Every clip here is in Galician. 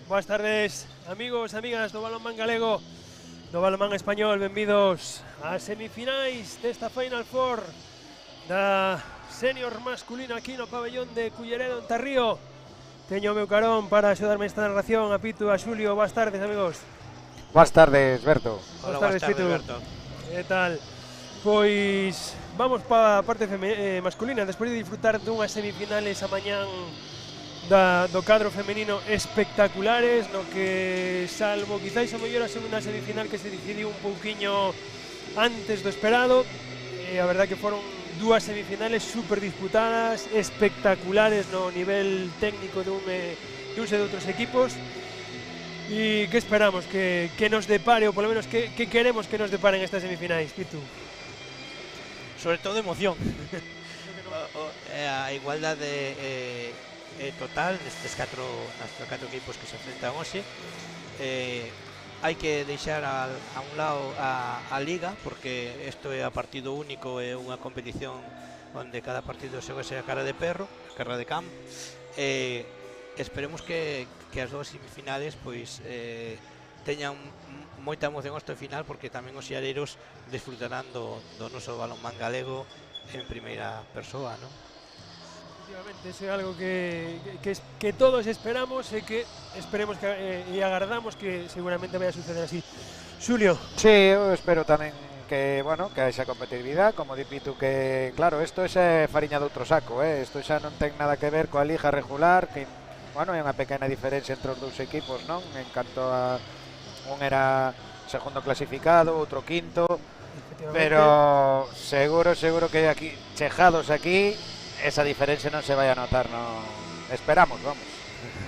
Boas tardes, amigos, amigas do balonmán galego, do balonmán español. Benvidos ás semifinais desta Final Four da senior masculina aquí no pabellón de Culleredo en Tarrío. Teño o meu carón para axudarme esta narración a Pitu, a Xulio. Boas tardes, amigos. Boas tardes, Berto. Boas tardes, Pitu. Berto. Que tal? Pois vamos para a parte masculina. Despois de disfrutar dunhas semifinales a mañán do cadro femenino espectaculares, no que salvo quizáis a mellor a segunda semifinal que se decidiu un pouquiño antes do esperado, a verdad que foron dúas semifinales super disputadas, espectaculares no nivel técnico duns e de outros equipos. E que esperamos que nos depare, ou polo menos que queremos que nos deparen estas semifinais, Pitu? Sobre todo emoción. A igualdade total nestes catro equipos que se enfrentan hoxe. Hai que deixar a un lado a Liga, porque isto é a partido único, é unha competición onde cada partido se a cara de perro, cara de campo. Esperemos que as dúas semifinales pois teñan moita emoción hasta o final, porque tamén os xareiros disfrutarán do noso balonmán galego en primeira persoa, non? Efectivamente, eso é algo que todos esperamos e que esperemos e agardamos que seguramente vai a suceder así. Xulio. Sí, eu espero tamén que, bueno, que haxa competitividade, como di Pitu, que, claro, isto é fariña de outro saco, isto xa non ten nada que ver coa liga regular, que, bueno, hai unha pequena diferencia entre os dous equipos, non? En canto a un era segundo clasificado, outro quinto, pero seguro que aquí, chejados aquí, esa diferencia non se vai a notar, non esperamos, vamos.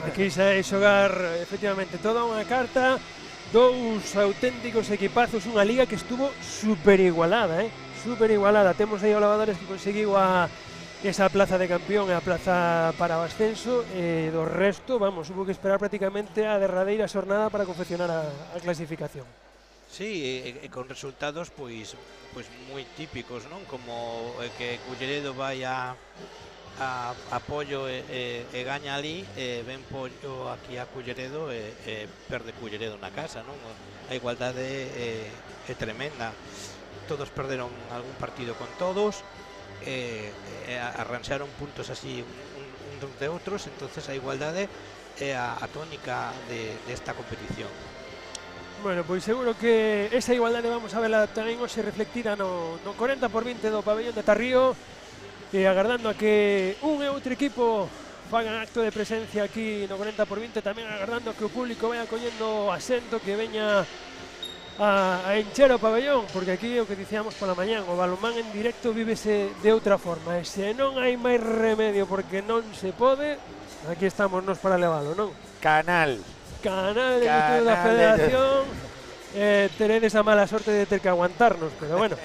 Aquí xa é xogar efectivamente toda unha carta, dous auténticos equipazos, unha liga que estuvo super igualada, super igualada. Temos aí o Lavadores que conseguiu esa plaza de campeón e a plaza para o ascenso, e do resto, vamos, hubo que esperar prácticamente a derradeira xornada para confeccionar a clasificación. Sí, e con resultados pois moi típicos, non? Como que Culleredo vai a Pollo e gaña ali, ven Pollo aquí a Culleredo e perde Culleredo na casa, non? A igualdade é tremenda. Todos perderon algún partido con todos, arranxaron puntos así un de outros, entonces a igualdade é a tónica desta competición. Bueno, pois seguro que esa igualdade vamos a verla tamén hoxe reflectida no 40x20 do pabellón de Tarrío, e agardando a que un e outro equipo fagan acto de presencia aquí no 40x20, tamén agardando a que o público vaya collendo asento, que veña a encher o pabellón, porque aquí o que dicíamos pola mañán, o balonmán en directo vívese de outra forma, e se non hai máis remedio porque non se pode, aquí estamos nos para levalo, non? Canal de YouTube da Federación, teredes a mala sorte de ter que aguantarnos, pero bueno.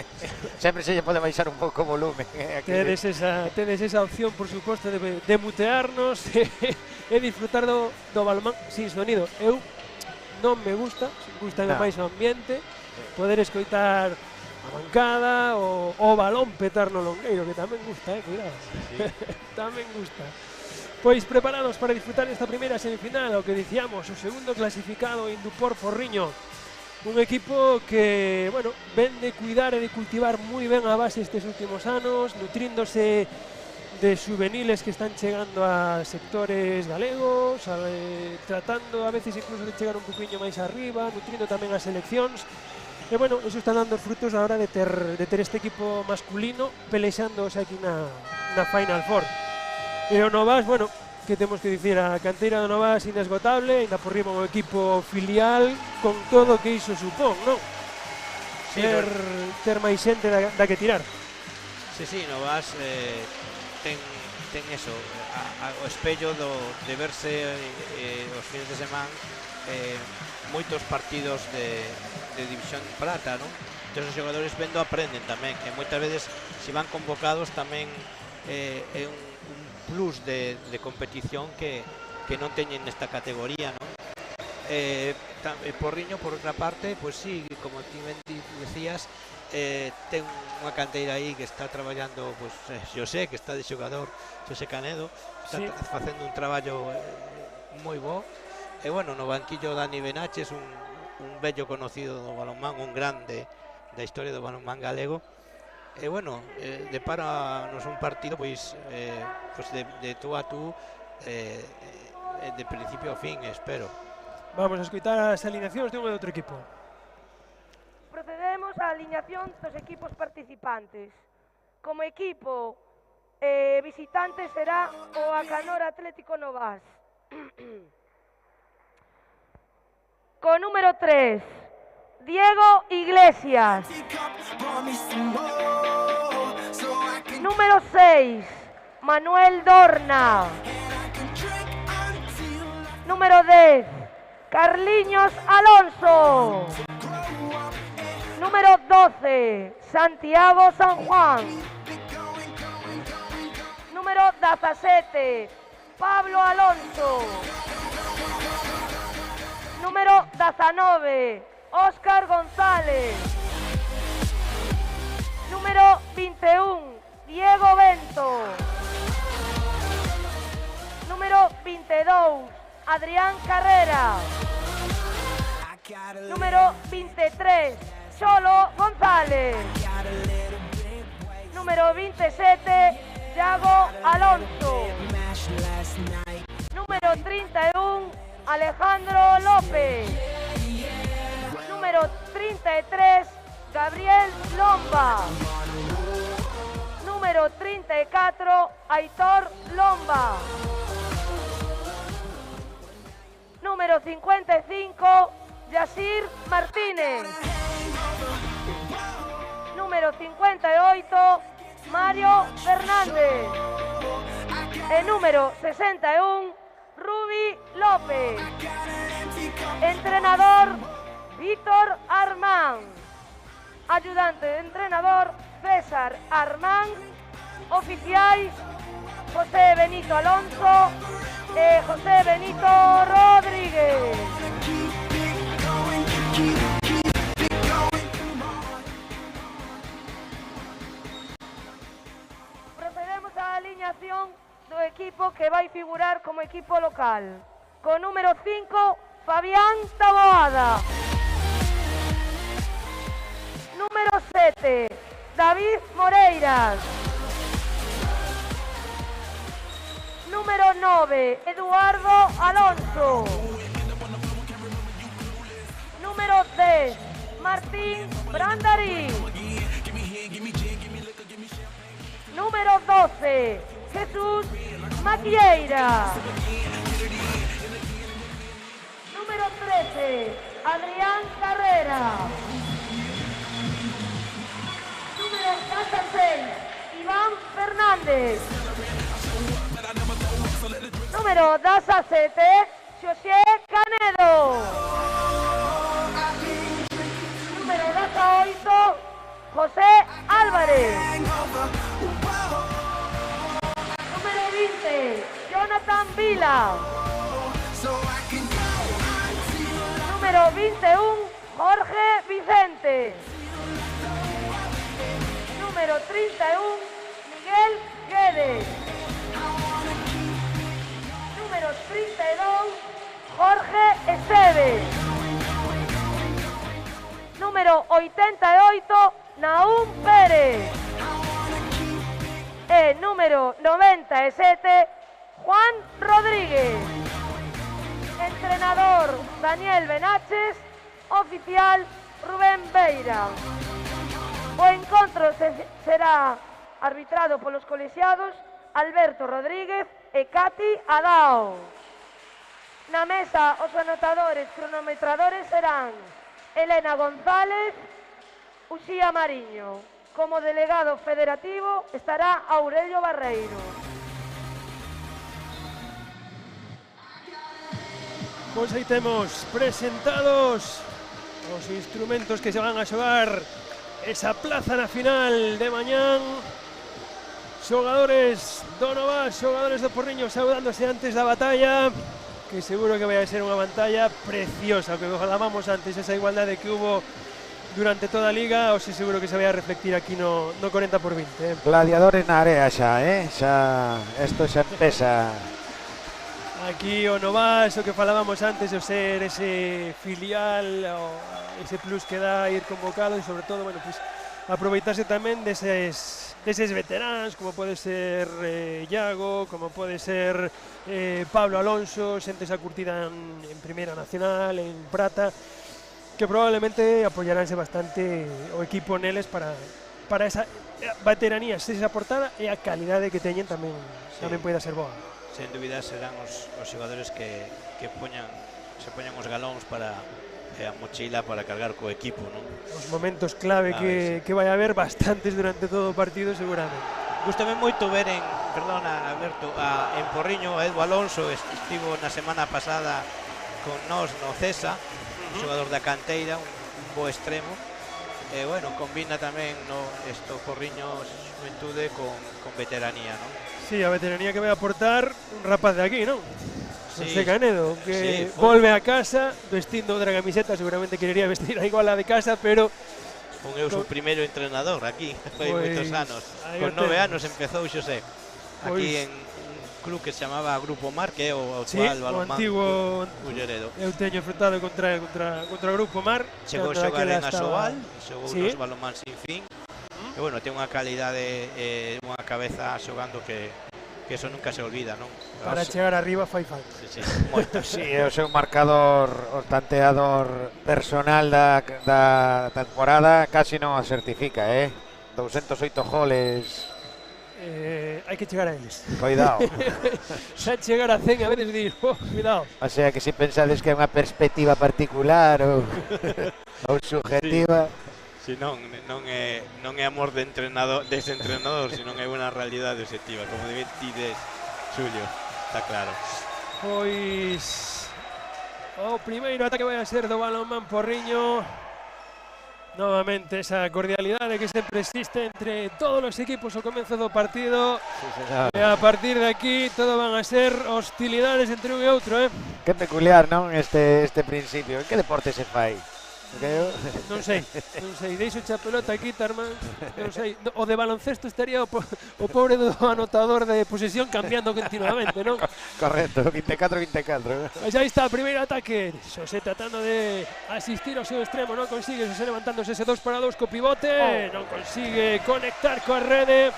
Sempre se lle pode baixar un pouco o volumen. Tedes esa opción, por suposto, de mutearnos e disfrutar do balonmán sin sonido. Eu non me gusta, gustame máis o ambiente, poder escoitar a bancada, o balón petar no longueiro, que tamén gusta, cuidado. Sí. Tamén gusta. Pois preparados para disfrutar esta primeira semifinal, o que dicíamos, o segundo clasificado Indupor Porriño, un equipo que, bueno, ven de cuidar e de cultivar moi ben a base estes últimos anos, nutríndose de juveniles que están chegando a sectores galegos, tratando a veces incluso de chegar un poquinho máis arriba, nutrindo tamén as seleccións, e, bueno, eso está dando frutos a hora de ter este equipo masculino pelexándose aquí na Final Four. E o Novas, bueno, que temos que dicir, a canteira do Novas inesgotable, ainda por riba o equipo filial, con todo o que iso supón, non? Sí, ter máis xente da que tirar. Sí, Novas ten eso, o espello de verse os fines de semana moitos partidos de División Prata, non? Entón os xogadores vendo aprenden tamén, que moitas veces se van convocados tamén é un plus de competición que non teñen nesta categoría, non? Porriño, por outra parte, pois sí, como ti ben decías, ten unha canteira aí que está traballando, pois, Xosé, que está de xogador, Xosé Canedo, está facendo un traballo moi bo, E bueno, no banquillo Dani Benaches, un bello conocido do balonmán, un grande da historia do balonmán galego. E bueno, deparanos un partido pois de tú a tú, de principio a fin, espero. Vamos a escoitar as alineacións de un e outro equipo. Procedemos á alineación dos equipos participantes. Como equipo visitante será o Acanor Atlético Novas. Con número 3, Diego Iglesias. Número 6, Manuel Dorna. Número 10, Carliños Alonso. Número 12, Santiago San Juan. Número 17, Pablo Alonso. Número 19, Óscar González. Número 21, Diego Bento. Número 22, Adrián Carrera. Número 23, Cholo González. Número 27, Yago Alonso. Número 31, Alejandro López. Número 33, Gabriel Lomba. Número 34, Aitor Lomba. Número 55, Yasir Martínez. Número 58, Mario Fernández. El número 61, Rubi López. Entrenador, Víctor Armán. Ayudante de entrenador, César Armán. Oficiais, José Benito Alonso e José Benito Rodríguez. Procedemos á alineación do equipo que vai figurar como equipo local. Con número 5, Fabián Taboada. Número 7, David Moreiras. Número 9, Eduardo Alonso. Número 10, Martín Brandari. Número 12, Jesús Maquieira. Número 13, Adrián Carrera. Número 16, Iván Fernández. Número 17, José Canedo. Número 18, José Álvarez. Número 20, Jonathan Vila. Número 21, Jorge Vicente. Número 31, Miguel Guedes. Número 32, Jorge Esteves. Número 88, Naúm Pérez. E número 97, Juan Rodríguez. Entrenador, Daniel Benaches. Oficial, Rubén Beira. O encontro será arbitrado polos colexiados Alberto Rodríguez e Cati Adao. Na mesa, os anotadores cronometradores serán Elena González, Uxía Mariño. Como delegado federativo estará Aurelio Barreiro. Pois aí temos presentados os instrumentos que se van a xogar esa plaza na final de mañán. Xogadores do Novas, xogadores do Porriño saudándose antes da batalla, que seguro que vai a ser unha batalla preciosa, que falábamos antes, esa igualdade que hubo durante toda a liga, o se seguro que se vai a reflectir aquí no 40x20. Gladiadores na area xa, xa, isto xa empeza. aquí o Novas, o que falábamos antes, o ser ese filial, o ese plus que dá ir convocado, e sobre todo, bueno, pues, aproveitarse tamén deses veteranos, como pode ser Iago, como pode ser Pablo Alonso, xente xa curtida en Primeira Nacional, en Prata, que probablemente apoyaránse bastante o equipo neles para esa veteranía, esa portada e a calidade que teñen tamén poida ser boa. Sen dúbida serán os xogadores que se poñan os galóns para a mochila para cargar co equipo, non? Os momentos clave que vai haber bastantes durante todo o partido seguramente. Gústame moito ver perdona Alberto, en Porriño a Edu Alonso, estivo na semana pasada con nós no Cesa, un xogador da canteira, un bo extremo. Bueno, combina tamén isto Porriño xuventude con veteranía, non? Sí, a veteranía que vai aportar un rapaz de aquí, non? Sí, José Canedo, que sí, volve a casa vestindo outra camiseta, seguramente querería vestir a igual a de casa, pero con eu o primeiro entrenador aquí, foi moitos anos. Con 9 anos empezou Xosé, aquí en un club que se chamaba Grupo Mar, que é o actual balonmán Culleredo. Eu teño enfrentado contra o Grupo Mar. Chegou a xogar en Asobal, xogou nos balonmán sin fin. E bueno, ten unha calidade, unha cabeza xogando que eso nunca se olvida, non? Para chegar arriba fai falta. Sí, moito. Sí, é o seu marcador, o tanteador personal da temporada casi non o certifica, 208 goles. Hai que chegar a eles. Cuidado. Xa chegar a 100 a veces dir, cuidado. O sea que se pensades que é unha perspectiva particular ou subjetiva. Si non é amor dese entrenador, sino é unha realidade objetiva, como dices, Xulio, está claro. Pois o primeiro ataque vai a ser do balonmán Porriño. Novamente esa cordialidade que sempre existe entre todos os equipos ao comezo do partido. Sí, señor. E a partir de aquí todo van a ser hostilidades entre un e outro, Que peculiar, non, este principio. En que deporte se fai? Non sei, deixo a pelota aquí, Tarman, non sei. O de baloncesto estaría o pobre do anotador de posesión cambiando continuamente, non? Correcto, 24-24. Pois aí está o primeiro ataque. Xosé tratando de asistir ao seu extremo, non consigue. Xosé levantándose ese 2-2 co pivote, non consigue conectar coa rede.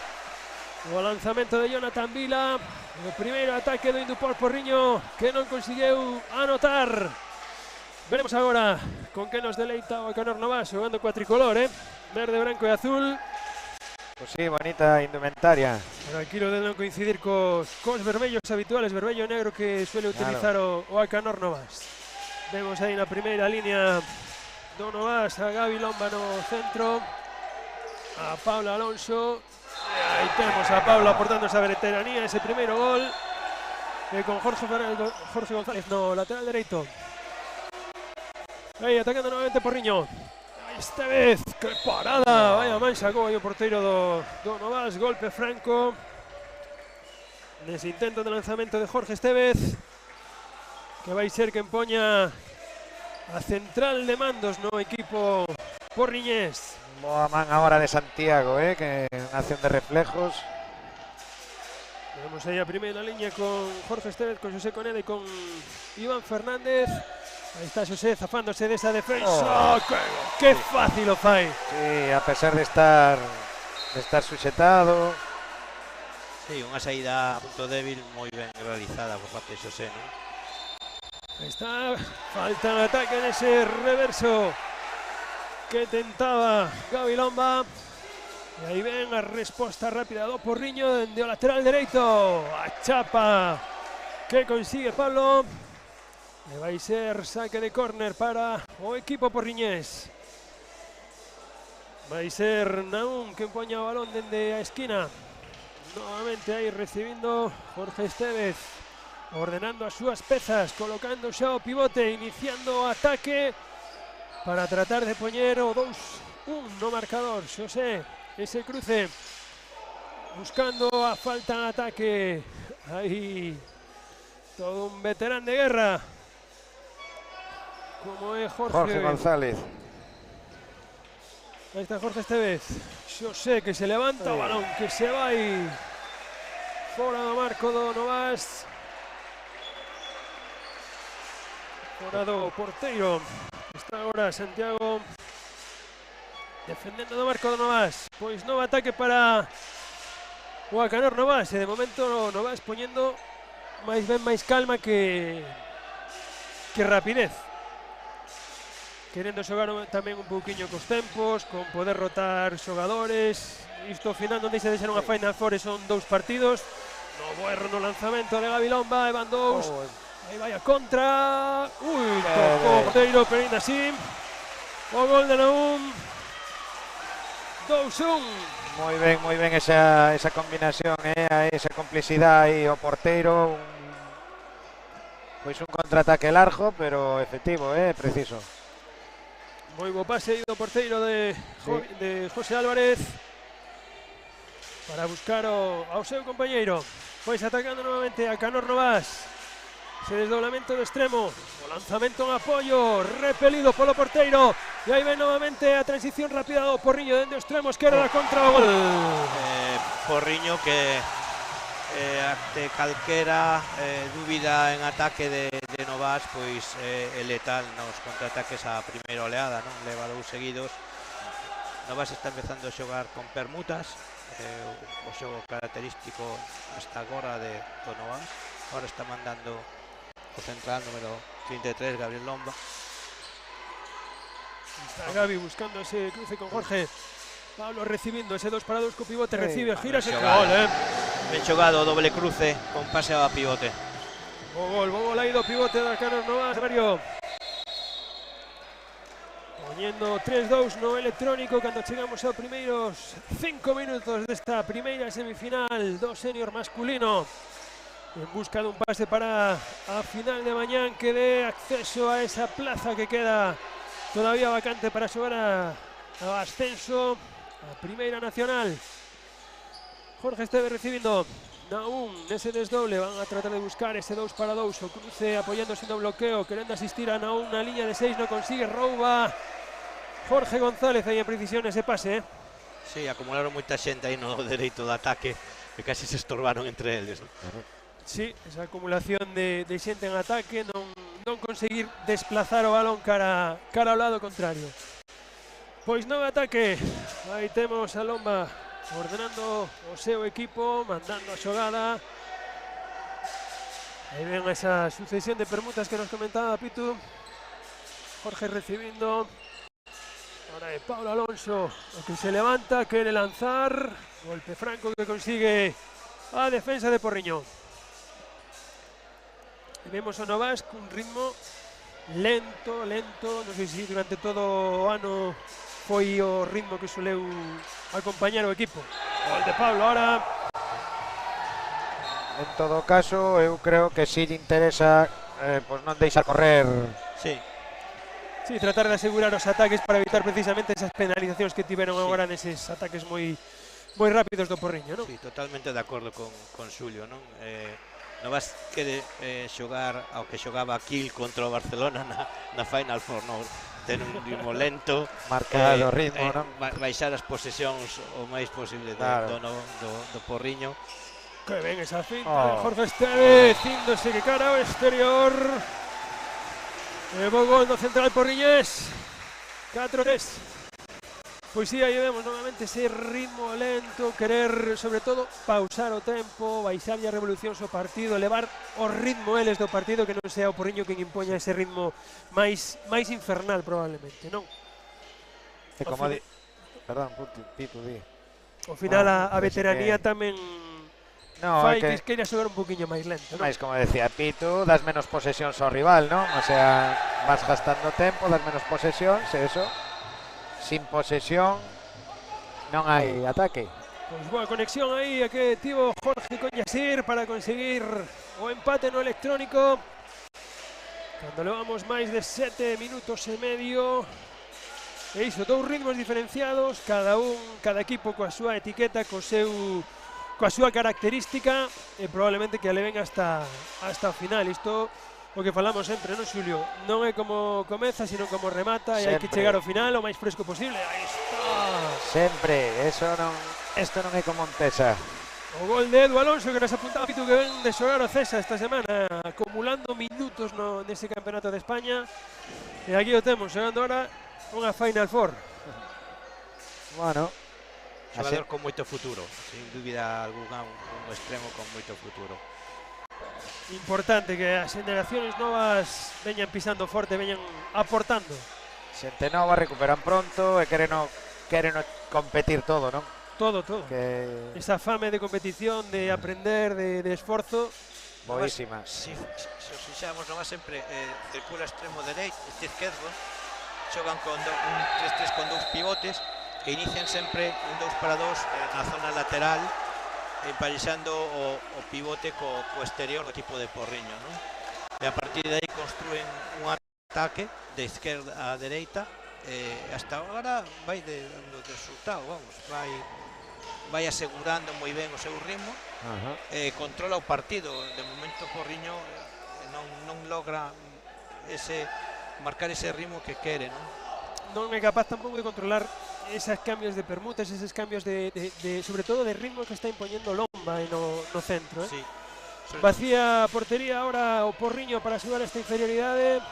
O lanzamento de Jonathan Vila. O primeiro ataque do Indupol Porriño que non conseguiu anotar. Veremos agora con que nos deleita o Ecanor Novas xogando coa tricolor, verde, branco e azul. Pues sí, bonita indumentaria. Pero aquí lo de non coincidir cos vermellos habituales, vermello e negro que suele utilizar o Ecanor Novas. Vemos aí na primeira línea do Novas a Gaby Lomba no centro, a Pablo Alonso. E aí temos a Pablo aportando esa veteranía, ese primeiro gol. E con Jorge González no lateral dereito. Aí atacando novamente Porriño. Esta vez, que parada, vaya man sacou aí o porteiro do Novas, golpe franco. Nese intento de lanzamento de Jorge Estevez, que vai ser quen poña a central de mandos no equipo porriñés. Boa man agora de Santiago, que unha acción de reflejos. Vemos aí a primeira liña con Jorge Estevez, con Xosé Conede e con Iván Fernández. Aí está Xosé zafándose desa defensa. Que fácil o fai. Sí, a pesar de estar suxetado. Sí, unha saída a punto débil moi ben realizada por parte de Xosé, non? Aí está, falta un ataque nese reverso que tentaba Gaby Lomba. E aí ven a resposta rápida do Porriño dende o lateral dereito. A chapa que consigue Pablo. E vai ser saque de córner para o equipo porriñés. Vai ser Naún que poña o balón dende a esquina. Novamente aí recibindo Jorge Estevez, ordenando as súas pezas, colocando xa o pivote, iniciando o ataque para tratar de poñer o 2-1 no marcador. Xosé, ese cruce, buscando a falta en ataque. Aí todo un veterán de guerra como é Jorge González. Aí está Jorge Estevez. Xosé que se levanta o balón, que se vai fora do marco do Novas. fora do porteiro. Está agora Santiago defendendo do marco do Novas. Pois novo ataque para o Acanor Novas, e de momento o Novas poñendo máis calma que rapidez, querendo xogar tamén un pouquiño cos tempos, con poder rotar xogadores. Isto ao final non deixa de ser unha Final Four, son 2 partidos. Novo erro no lanzamento de Gavilón, vai, van 2. Aí vai a contra. Tocou o porteiro, pero ainda así o gol de Naum. 2-1. Moi ben esa combinación, esa complicidade o porteiro. Pois un contraataque largo, pero efectivo, preciso. Moi bo pase do porteiro de José Álvarez para buscar ao seu compañeiro. Pois atacando novamente a Acanor Novas. Ese desdoblamento do extremo, o lanzamento en apoio, repelido polo porteiro, e aí ven novamente a transición rápida do Porriño dende o extremo esquerdo da contra o gol. Porriño que ante calquera dúbida en ataque de Novas, pois é letal nos contraataques a primeira oleada, non? Leva 2 seguidos. Novas está empezando a xogar con permutas, o xogo característico hasta agora do Novas. Ahora está mandando o central número 33, Gabriel Lomba. Está Gabi buscando ese cruce con Jorge. Pablo recibiendo ese 2-2 co pivote, recibe, gira ese gol, Ben xogado, doble cruce con pase a pivote. Bo gol aí do pivote da Acanor Novas, Mario. Poñendo 3-2 no electrónico cando chegamos aos primeiros 5 minutos desta primeira semifinal do senior masculino, en busca dun pase para a final de mañán que dé acceso a esa plaza que queda todavía vacante para xogar ao ascenso a Primeira Nacional. Jorge Esteve recibindo Naum nese desdoble, van a tratar de buscar ese 2-2, o cruce apoyándose no bloqueo, querendo asistir a Naum na liña de 6, non consigue, rouba Jorge González aí en precisión ese pase. Sí, acumularon moita xente aí no dereito do ataque que casi se estorbaron entre eles, ¿no? Sí, esa acumulación de xente en ataque, non conseguir desplazar o balón cara ao lado contrario. Pois novo ataque, aí temos a Lomba ordenando o seu equipo, mandando a xogada. Aí ven esa sucesión de permutas que nos comentaba Pitu. Jorge recibindo. Ahora é Pablo Alonso o que se levanta, quere lanzar. Golpe franco que consigue a defensa de Porriño. E vemos o Novas cun ritmo lento, non sei se durante todo o ano foi o ritmo que soleu acompañar o equipo. Gol de Pablo ahora. En todo caso, eu creo que si lle interesa pois non deixar correr. Sí, tratar de asegurar os ataques para evitar precisamente esas penalizacións que tiveron agora neses ataques moi rápidos do Porriño, non? Sí, totalmente de acordo con Xulio, non? Novas quere xogar ao que xogaba Kiel contra o Barcelona na Final Four, non? Ten un ritmo lento, marcar o ritmo, non? Baixar as posesións o máis posible do Porriño. Que ben esa finta de Jorge Esteve, cíndose que cara ao exterior. Bo gol do central porriñés. 4-3. Pois sí, aí vemos novamente ese ritmo lento, querer, sobre todo, pausar o tempo, baixar a revolucións o partido, levar o ritmo eles do partido, que non sea o Porriño quen impoña ese ritmo máis infernal, probablemente, non? E como di... Perdón, Pitu, di. Ao final a veteranía tamén fai que queira xogar un poquinho máis lento, non? Mais, como decía Pitu, das menos posesións ao rival, non? O sea, vas gastando tempo, das menos posesións, e eso... Sin posesión non hai ataque. Pois boa conexión aí a que tivo Jorge con Yasir para conseguir o empate no electrónico. Cando levamos máis de 7 minutos e medio. E iso, 2 ritmos diferenciados, cada equipo coa súa etiqueta, coa súa característica, e probablemente que a leven hasta o final. Isto o que falamos sempre, non, Xulio? Non é como comeza, sino como remata, e hai que chegar ao final o máis fresco posible. Aí está. Sempre, isto non é como empeza. O gol de Edu Alonso, que nos apuntaba Pitu que ven de xogar o Cesa esta semana, acumulando minutos nese campeonato de España. E aquí o temos, xogando ahora unha Final Four. Bueno, Xogador con moito futuro, sin dúbida alguna, un extremo con moito futuro. Importante que as generaciones novas veñan pisando forte, veñan aportando. xente nova, recuperan pronto e queren competir todo, non? Todo. Que Esa fame de competición, de aprender, de esforzo. boísima. Si os fixamos, non sempre circula extremo dereito, esquerdo, xogan con un 3-3 con 2 pivotes, que inician sempre un 2 para 2 na zona lateral, emparexando o pivote co exterior, o tipo de Porriño, non? E a partir de aí construen un ataque de esquerda a dereita, hasta agora vai dando resultado, vamos, vai asegurando moi ben o seu ritmo, controla o partido. De momento Porriño non logra marcar ese ritmo que quere, non é capaz tampouco de controlar esos cambios de permutas, esos cambios de sobre todo de ritmo que está imponiendo Lomba no centro. Sí. Vacía portería ahora o Porriño para axudar esta inferioridade.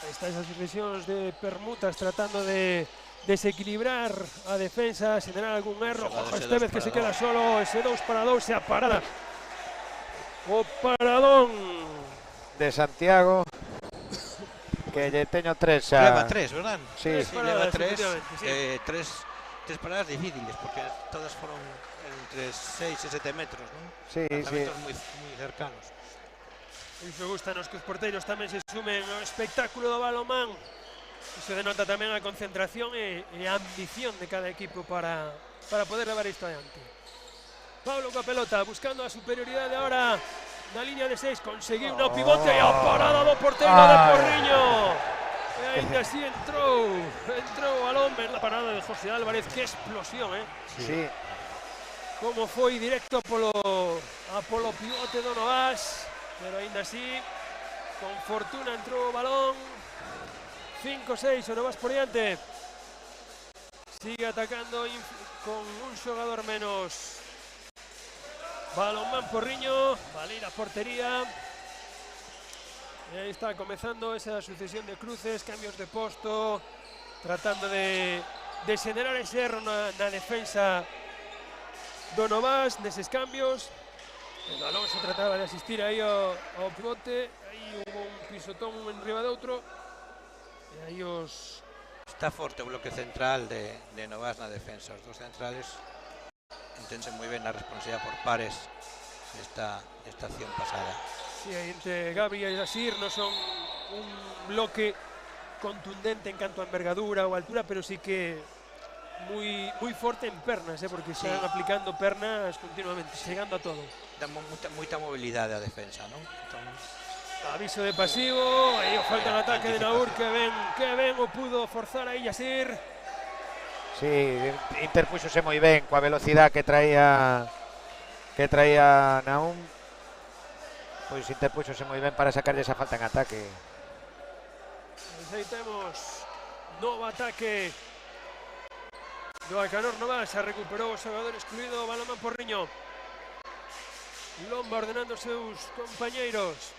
Aí están esas sucesións de permutas tratando de desequilibrar a defensa, xenerar algún erro. Estevez que se queda solo, ese 2 para 2, e a parada. O paradón de Santiago, que lle teño 3 xa. Leva 3, verdad? Sí, leva 3. Sí. Tres paradas difíciles, porque todas foron entre 6 e 7 metros, non? Sí. Moi cercanos. Iso gustanos que os porteiros tamén se sumen ao espectáculo do balonmán. Iso denota tamén a concentración e a ambición de cada equipo para poder levar isto adiante. Pablo coa pelota, buscando a superioridade ahora na liña de 6, conseguiu no pivote e a parada do porteiro de Porriño. E ainda así entrou al hombre na parada de José Álvarez. Que explosión, Sí. Como foi directo a polo pivote do Novas, pero ainda así, con fortuna entrou o balón. 5-6, o Novas por diante. Sigue atacando con un xogador menos. Balonmán Porriño, Valera portería. E aí está comezando esa sucesión de cruces, cambios de posto, tratando de xenerar ese erro na defensa do Novas, neses cambios. El Alonso trataba de asistir aí ao pivote, aí hubo un pisotón un enriba de outro. E aí Está forte o bloque central de Novas na defensa. Os dos centrales entense moi ben a responsabilidade por pares esta acción pasada. Sí, entre Gabri e Asir non son un bloque contundente en canto a envergadura ou altura, pero sí que moi forte en pernas, porque están aplicando pernas continuamente, chegando a todo. Dá moita mobilidade a defensa, non? Entón, aviso de pasivo, aí o falta en ataque de Naur, que ben o pudo forzar aí Asir. Sí, interpúxose moi ben coa velocidade que traía Naum. Pois interpúxose moi ben para sacarlle esa falta en ataque. Pois aí temos novo ataque do Alcanor Novas. Se recuperou o xogador excluído, Balonmán Porriño. Lomba ordenando os seus compañeiros.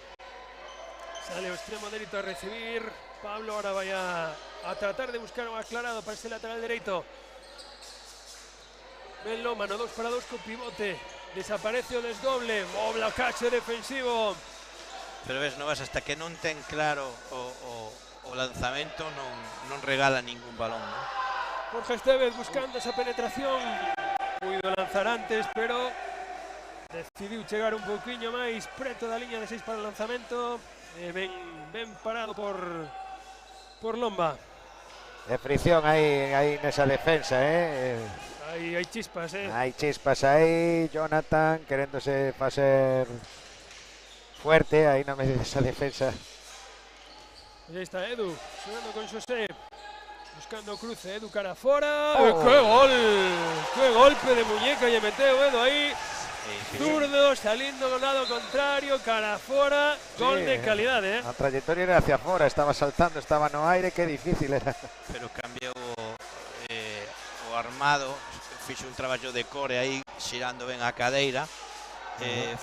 Sale o extremo dereito a recibir. Pablo ahora vai a tratar de buscar un aclarado para ese lateral dereito. Ben Loma no 2 para 2 co pivote. Desaparece o desdoble. O blocaxe defensivo. Pero ves, Novas hasta que non ten claro o lanzamento non regala ningún balón, non? Jorge Estevez buscando esa penetración. Puido lanzar antes, pero decidiu chegar un pouquiño máis preto da liña de 6 para o lanzamento. Ben parado por Lomba. De fricción aí nesa defensa, Hai chispas, Hai chispas aí, Jonathan queréndose facer fuerte aí na medio desa defensa. E aí está Edu, xogando con Xosé, buscando cruce, Edu cara fora. ¡Qué gol! ¡Qué golpe de muñeca lle meteu Edu aí! Zurdo, saliendo do lado contrario, cara fora, gol de calidade, A trayectoria era hacia fora, estaba saltando, estaba no aire, que difícil era. Pero cambiou o armado, fixo un traballo de core aí xirando ben a cadeira.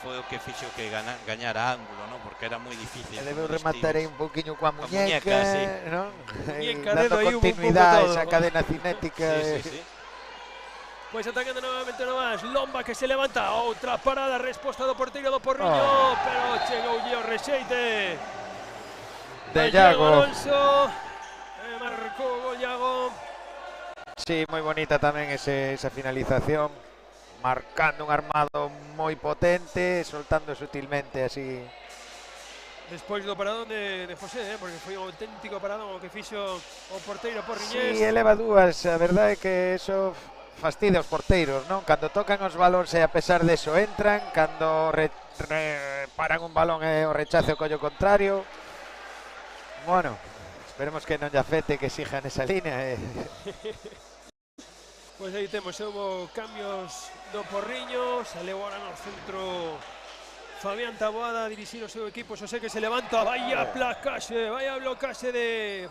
Foi o que fixo que gañara ángulo, ¿no? Porque era moi difícil. Debeu rematar aí un pouquiño coa muñeca, sí. ¿no? Muñeca, dando dedo aí, continuidade a un pouco esa todo. cadena cinética. Sí. Pois atacando novamente nomás, Lomba que se levanta, outra parada, resposta do porteiro do Porriño, pero chegou o rexeite De Iago. Alonso, marcou o gol Iago. Sí, moi bonita tamén esa finalización, marcando un armado moi potente, soltando sutilmente así. Despois do paradón de José, porque foi un auténtico paradón o que fixo o porteiro Porriñés. Sí, eleva dúas, a verdade é que eso fastidia os porteiros, non? Cando tocan os balóns e a pesar deso entran, cando paran un balón e o rechace o collo contrario. Bueno, esperemos que non lle afecte, que siga nesa línea. Pois aí temos, houve cambios do Porriño, saleu ahora no centro Fabián Taboada a dirixir o seu equipo, Xosé que se levanta, vaya placaxe, vaya blocaxe de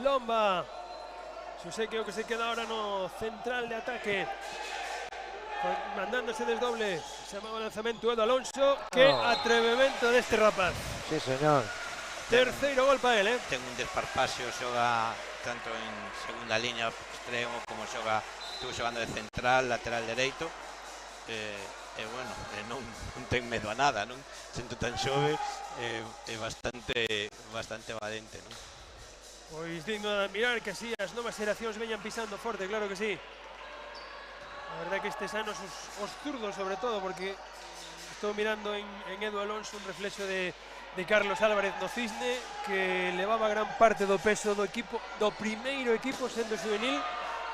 Lomba. Xosé que o que se queda ahora no central de ataque, mandándose desdoble, se chamaba o lanzamento Edu Alonso, que atrevemento deste rapaz. Sí, señor. Terceiro gol para él, Ten un desparpaxo, xoga tanto en segunda línea extremo como estuvo xogando de central, lateral dereito. Bueno, non ten medo a nada, non? Sento tan xove, é bastante valente, non? Pois digno de admirar que así as novas xeracións veñan pisando forte, claro que sí. A verdade que estes anos os zurdos sobre todo, porque estou mirando en Edu Alonso un reflexo de Carlos Álvarez no Cisne, que levaba gran parte do peso do equipo, do primeiro equipo sendo juvenil,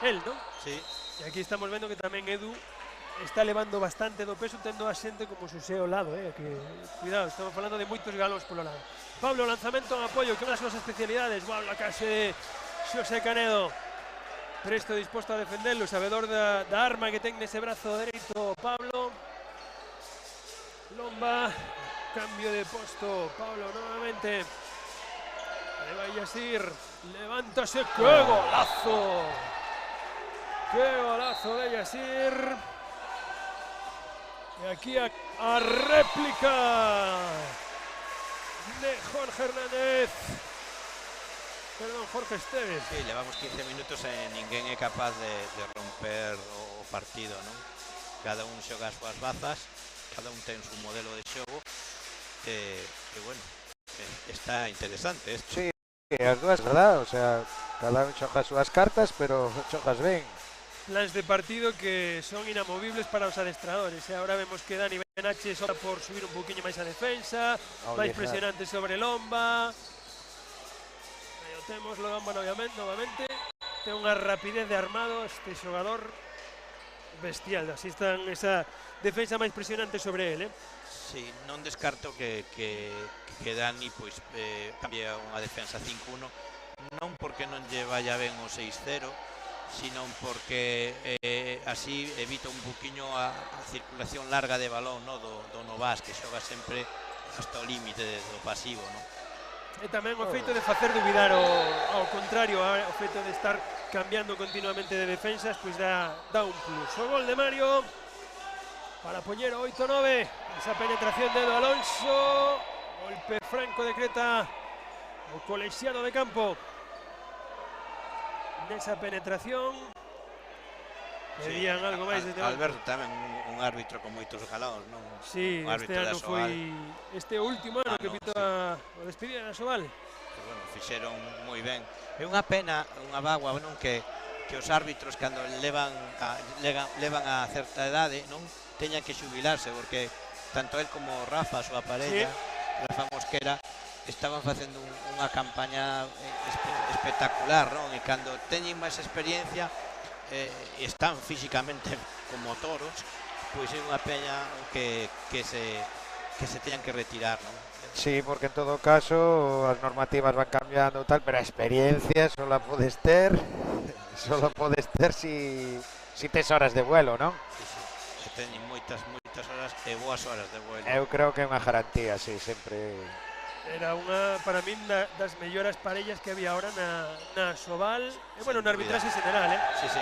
el, non? Sí. E aquí estamos vendo que tamén Edu está levando bastante do peso, tendo a xente como Xosé ao lado, que cuidado, estamos falando de moitos galóns polo lado. Pablo, lanzamento en apoio, que é unha das súas especialidades, wow, la case de Xosé Canedo, presto disposto a defenderlo, sabedor da arma que ten nese brazo dereito Pablo. Lomba, cambio de posto, Pablo nuevamente, le va Yassir, levántase, ¡qué golazo! ¡Qué golazo de Yassir! Y aquí a réplica de Jorge Hernández. Perdón, Jorge Esteves. Sí, levamos 15 minutos e ninguén é capaz de romper o partido, non? Cada un xoga as súas bazas, cada un ten su modelo de xogo, e bueno, está interesante isto. Sí, as dúas, verdad? O sea, cada un xoga as súas cartas, pero xogas ben. Plans de partido que son inamovibles para os adestradores. E agora vemos que Dani Benache opta por subir un poquinho máis a defensa, máis presionante sobre Lomba. Aí o temos, Lomba novamente. Ten unha rapidez de armado este xogador bestial. Así están esa defensa máis presionante sobre ele. Sí, non descarto que Dani pois cambie unha defensa 5-1, non porque non lle vaya ben o 6-0, sino porque así evita un poquinho a circulación larga de balón, no, do Novas, que xoga sempre hasta o límite do pasivo, no? E tamén o feito de facer dubidar ao contrario, o feito de estar cambiando continuamente de defensas, pois dá un plus. O gol de Mario para poñer o 8-9, esa penetración de Edu Alonso, golpe franco decreta o colexiado de campo. Nesa penetración pedían algo máis desde Alberto tamén un árbitro con moitos galóns, non? Sí, este ano foi este último ano que pitou a despedida da Sobal. Que bueno, fixeron moi ben. É unha pena, unha bagua, non, que os árbitros cando levan a certa idade, non, teñan que xubilarse, porque tanto el como Rafa, a súa parella, Rafa Mosquera, estaban facendo unha campaña espectacular, non? E cando teñen máis experiencia e están físicamente como toros, pois é unha peña que se teñan que retirar, non? Sí, porque en todo caso as normativas van cambiando tal, pero a experiencia só la podes ter si tes horas de vuelo, non? Sí, teñen moitas horas e boas horas de vuelo. Eu creo que é unha garantía, sí, sempre. Era unha, para min, das mellores parellas que había ahora na Sobal, e bueno, na arbitraxe general, Sí, sí.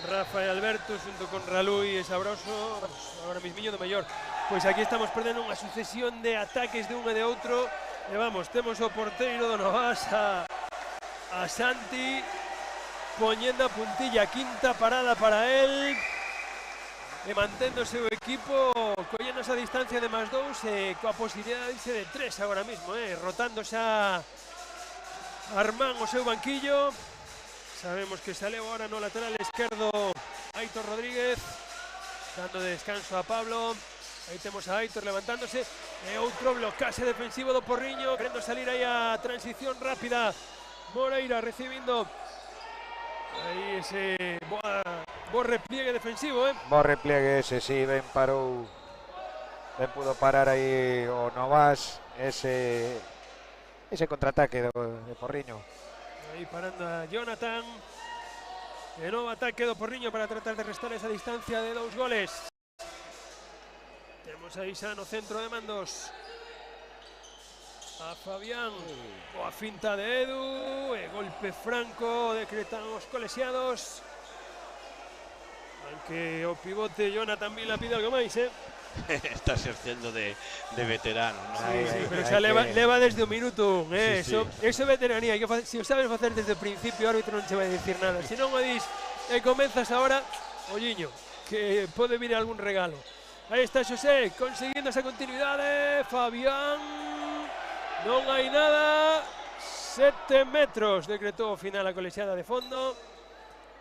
Rafa e Alberto xunto con Ralui e Sabroso, agora mismiño do mellor. Pois aquí estamos perdendo unha sucesión de ataques de un e de outro. E vamos, temos o porteiro do Novas a Santi poñendo a puntilla, quinta parada para él. E mantendo o seu equipo, collendo esa distancia de máis 2 e coa posibilidade de 3 agora mismo, rotando xa Armán o seu banquillo. Sabemos que saleu ahora no lateral esquerdo Aitor Rodríguez, dando descanso a Pablo. Aí temos a Aitor levantándose e outro blocaxe defensivo do Porriño, querendo salir aí a transición rápida. Moreira recibindo aí ese bo repliegue defensivo, Bo repliegue ese, sí, ben parou. Ben pudo parar aí o Novas ese contraataque do Porriño. Aí parando a Jonathan. De novo ataque do Porriño para tratar de restar esa distancia de 2 goles. Temos aí xa no centro de mandos a Fabián. Boa finta de Edu. E golpe franco decretan os colexiados. Aunque o pivote Jonathan Vila pide algo máis, Está exercendo de veterano, ¿no? Sí, pero xa leva desde o minuto 1, Eso é veteranía. Se o sabes facer desde o principio, o árbitro non che vai dicir nada. Se non o dis e comenzas agora, olliño, que pode vir algún regalo. Aí está Xosé, conseguindo esa continuidade. Fabián, non hai nada. 7 metros, decretou o final a colexiada de fondo.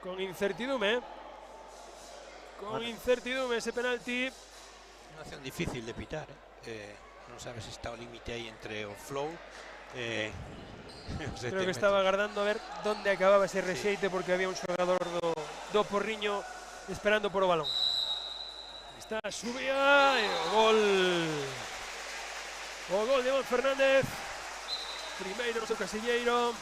Con incertidume, ese penalti. Unha acción difícil de pitar, non sabes se está o límite aí entre o flow creo que estaba agardando a ver onde acababa ese rexeite, porque había un xogador do Porriño esperando por o balón. Está a subida e o gol de Iván Fernández, primeiro no seu casilleiro.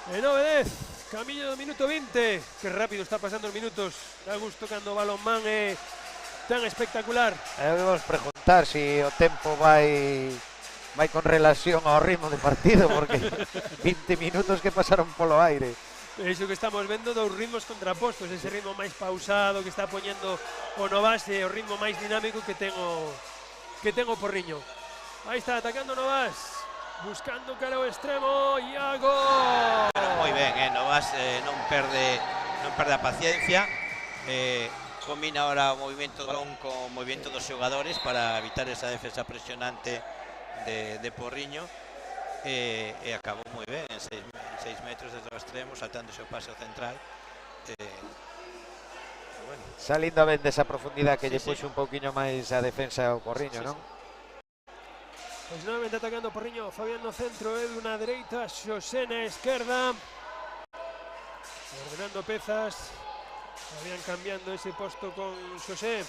E 9-10. Camiño do minuto 20, que rápido está pasando os minutos. Da gusto cando o balonmán é tan espectacular. Debemos preguntar se o tempo vai con relación ao ritmo de partido, porque 20 minutos que pasaron polo aire. Iso que estamos vendo dos ritmos contrapostos, ese ritmo máis pausado que está poñendo o Novas e o ritmo máis dinámico que ten o Porriño. Aí está atacando Novas. Buscando cara ao extremo, Iago. Pero moi ben, Novas non perde a paciencia, combina ahora o movimento do balón co movimento dos xogadores para evitar esa defensa presionante de Porriño, e acabou moi ben en 6 metros desde o extremo, saltando o pase ao central. Bueno. Salindo ben desa profundidade que lle puxo un pouquiño máis a defensa ao Porriño, non? Pois novamente atacando o Porriño, Fabián no centro, Edu na dereita, Xosé na esquerda. Ordenando pezas, Fabián cambiando ese posto con Xosé.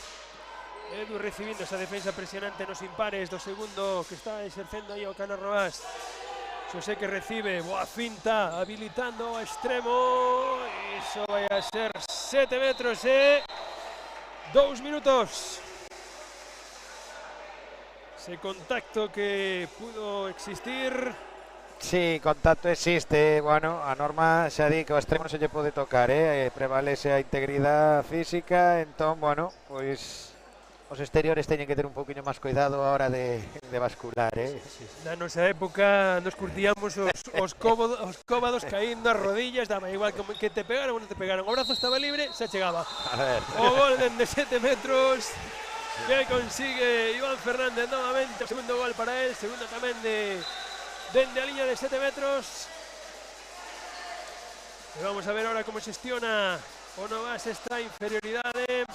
Edu recibindo esa defensa presionante nos impares do segundo que está exercendo aí o Cano Roas. Xosé que recibe, boa finta, habilitando ao extremo. Iso vai a ser 7 metros e 2 minutos. Ese contacto que pudo existir. Sí, contacto existe. Bueno, a norma xa di que o extremo non se lle pode tocar, prevalece a integridade física, entón, bueno, pois os exteriores teñen que ter un poquinho máis cuidado a hora de bascular, Na nosa época nos curtíamos os cóbados caíndo as rodillas, daba igual que te pegaran ou non te pegaran. O brazo estaba libre, xa chegaba. A ver. O gol de 7 metros. Que consigue Iván Fernández novamente, segundo gol para él, segundo tamén dende a liña de 7 metros. E vamos a ver ahora como xestiona o Novas esta inferioridade.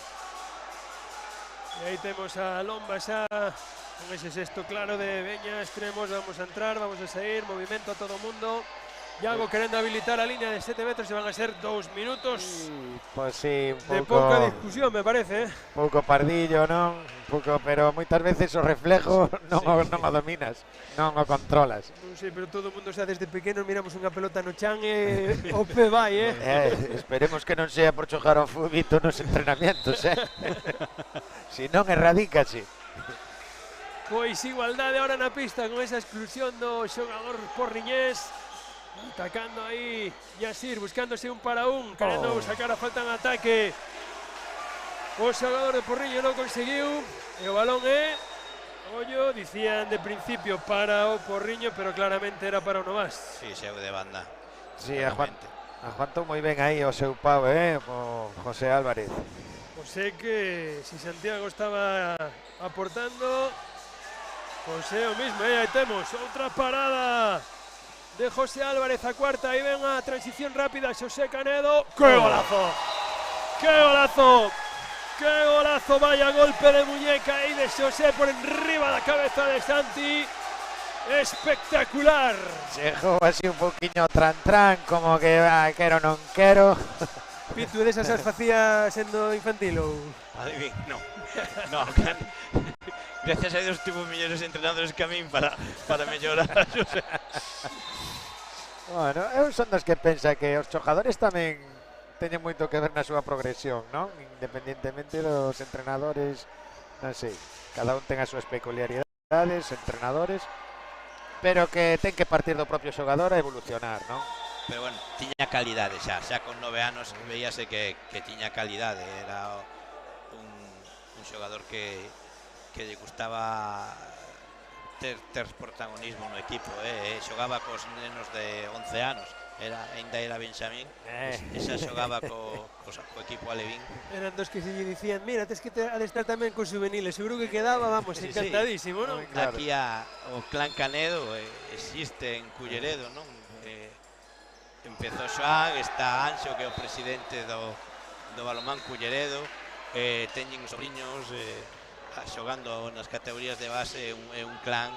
E aí temos a Lomba xa con ese sexto claro de veña, extremos, vamos a entrar, vamos a sair, movimento a todo o mundo. Iago querendo habilitar a línea de 7 metros e van a ser 2 minutos. Pois sí, un pouco... De pouca discusión, me parece, Un pouco pardillo, non? Un pouco, pero moitas veces o reflejo non o dominas, non o controlas. Non sei, pero todo o mundo xa desde pequeno miramos unha pelota no chan e o pé vai, Esperemos que non sea por xogar ao fubito nos entrenamientos, Si non, erradícase. Pois igualdade ahora na pista con esa exclusión do xogador porriñés. Atacando aí Yasir, buscándose un para un, querendo sacar a falta en ataque. O xogador de Porriño non conseguiu, e o balón é, ollo, dicían de principio para o Porriño, pero claramente era para o Novas. Sí, seu de banda. Sí, aguantou moi ben aí o seu pau, o José Álvarez. José que, si Santiago estaba aportando, José o mismo, aí temos outra parada de José Álvarez a cuarta, aí ven a transición rápida, Xosé Canedo, ¡que golazo! ¡Que golazo! ¡Qué golazo! Vaya golpe de muñeca ahí de Xosé por enriba da cabeza de Santi. Espectacular. Chegou así un poquinho tran, como que quero non quero. Pitu, desas as facía sendo infantil ou? Adivin, no. No, gracias a Dios tuvo millores entrenadores que a min para mellorar a Xosé. Bueno, eu son dos que pensa que os xogadores tamén teñen moito que ver na súa progresión, non? Independientemente dos entrenadores, non sei, cada un ten as súas peculiaridades, entrenadores, pero que ten que partir do propio xogador a evolucionar, non? Pero bueno, tiña calidade xa con 9 anos veíase que tiña calidade, era un xogador que lle gustaba ter protagonismo no equipo, xogaba cos nenos de 11 anos. Ainda era Benxamín, esa xogaba co equipo alevín. Eran dos que se lle dicían, mira, tes que adestrar tamén con juveniles, seguro que quedaba, vamos, encantadísimo, non? Claro. Aquí o clan Canedo existe en Culleredo, non? Empezou Xoán, está Anxo, que é o presidente do Balonmán Culleredo, teñen sobriños xogando nas categorías de base, é un clan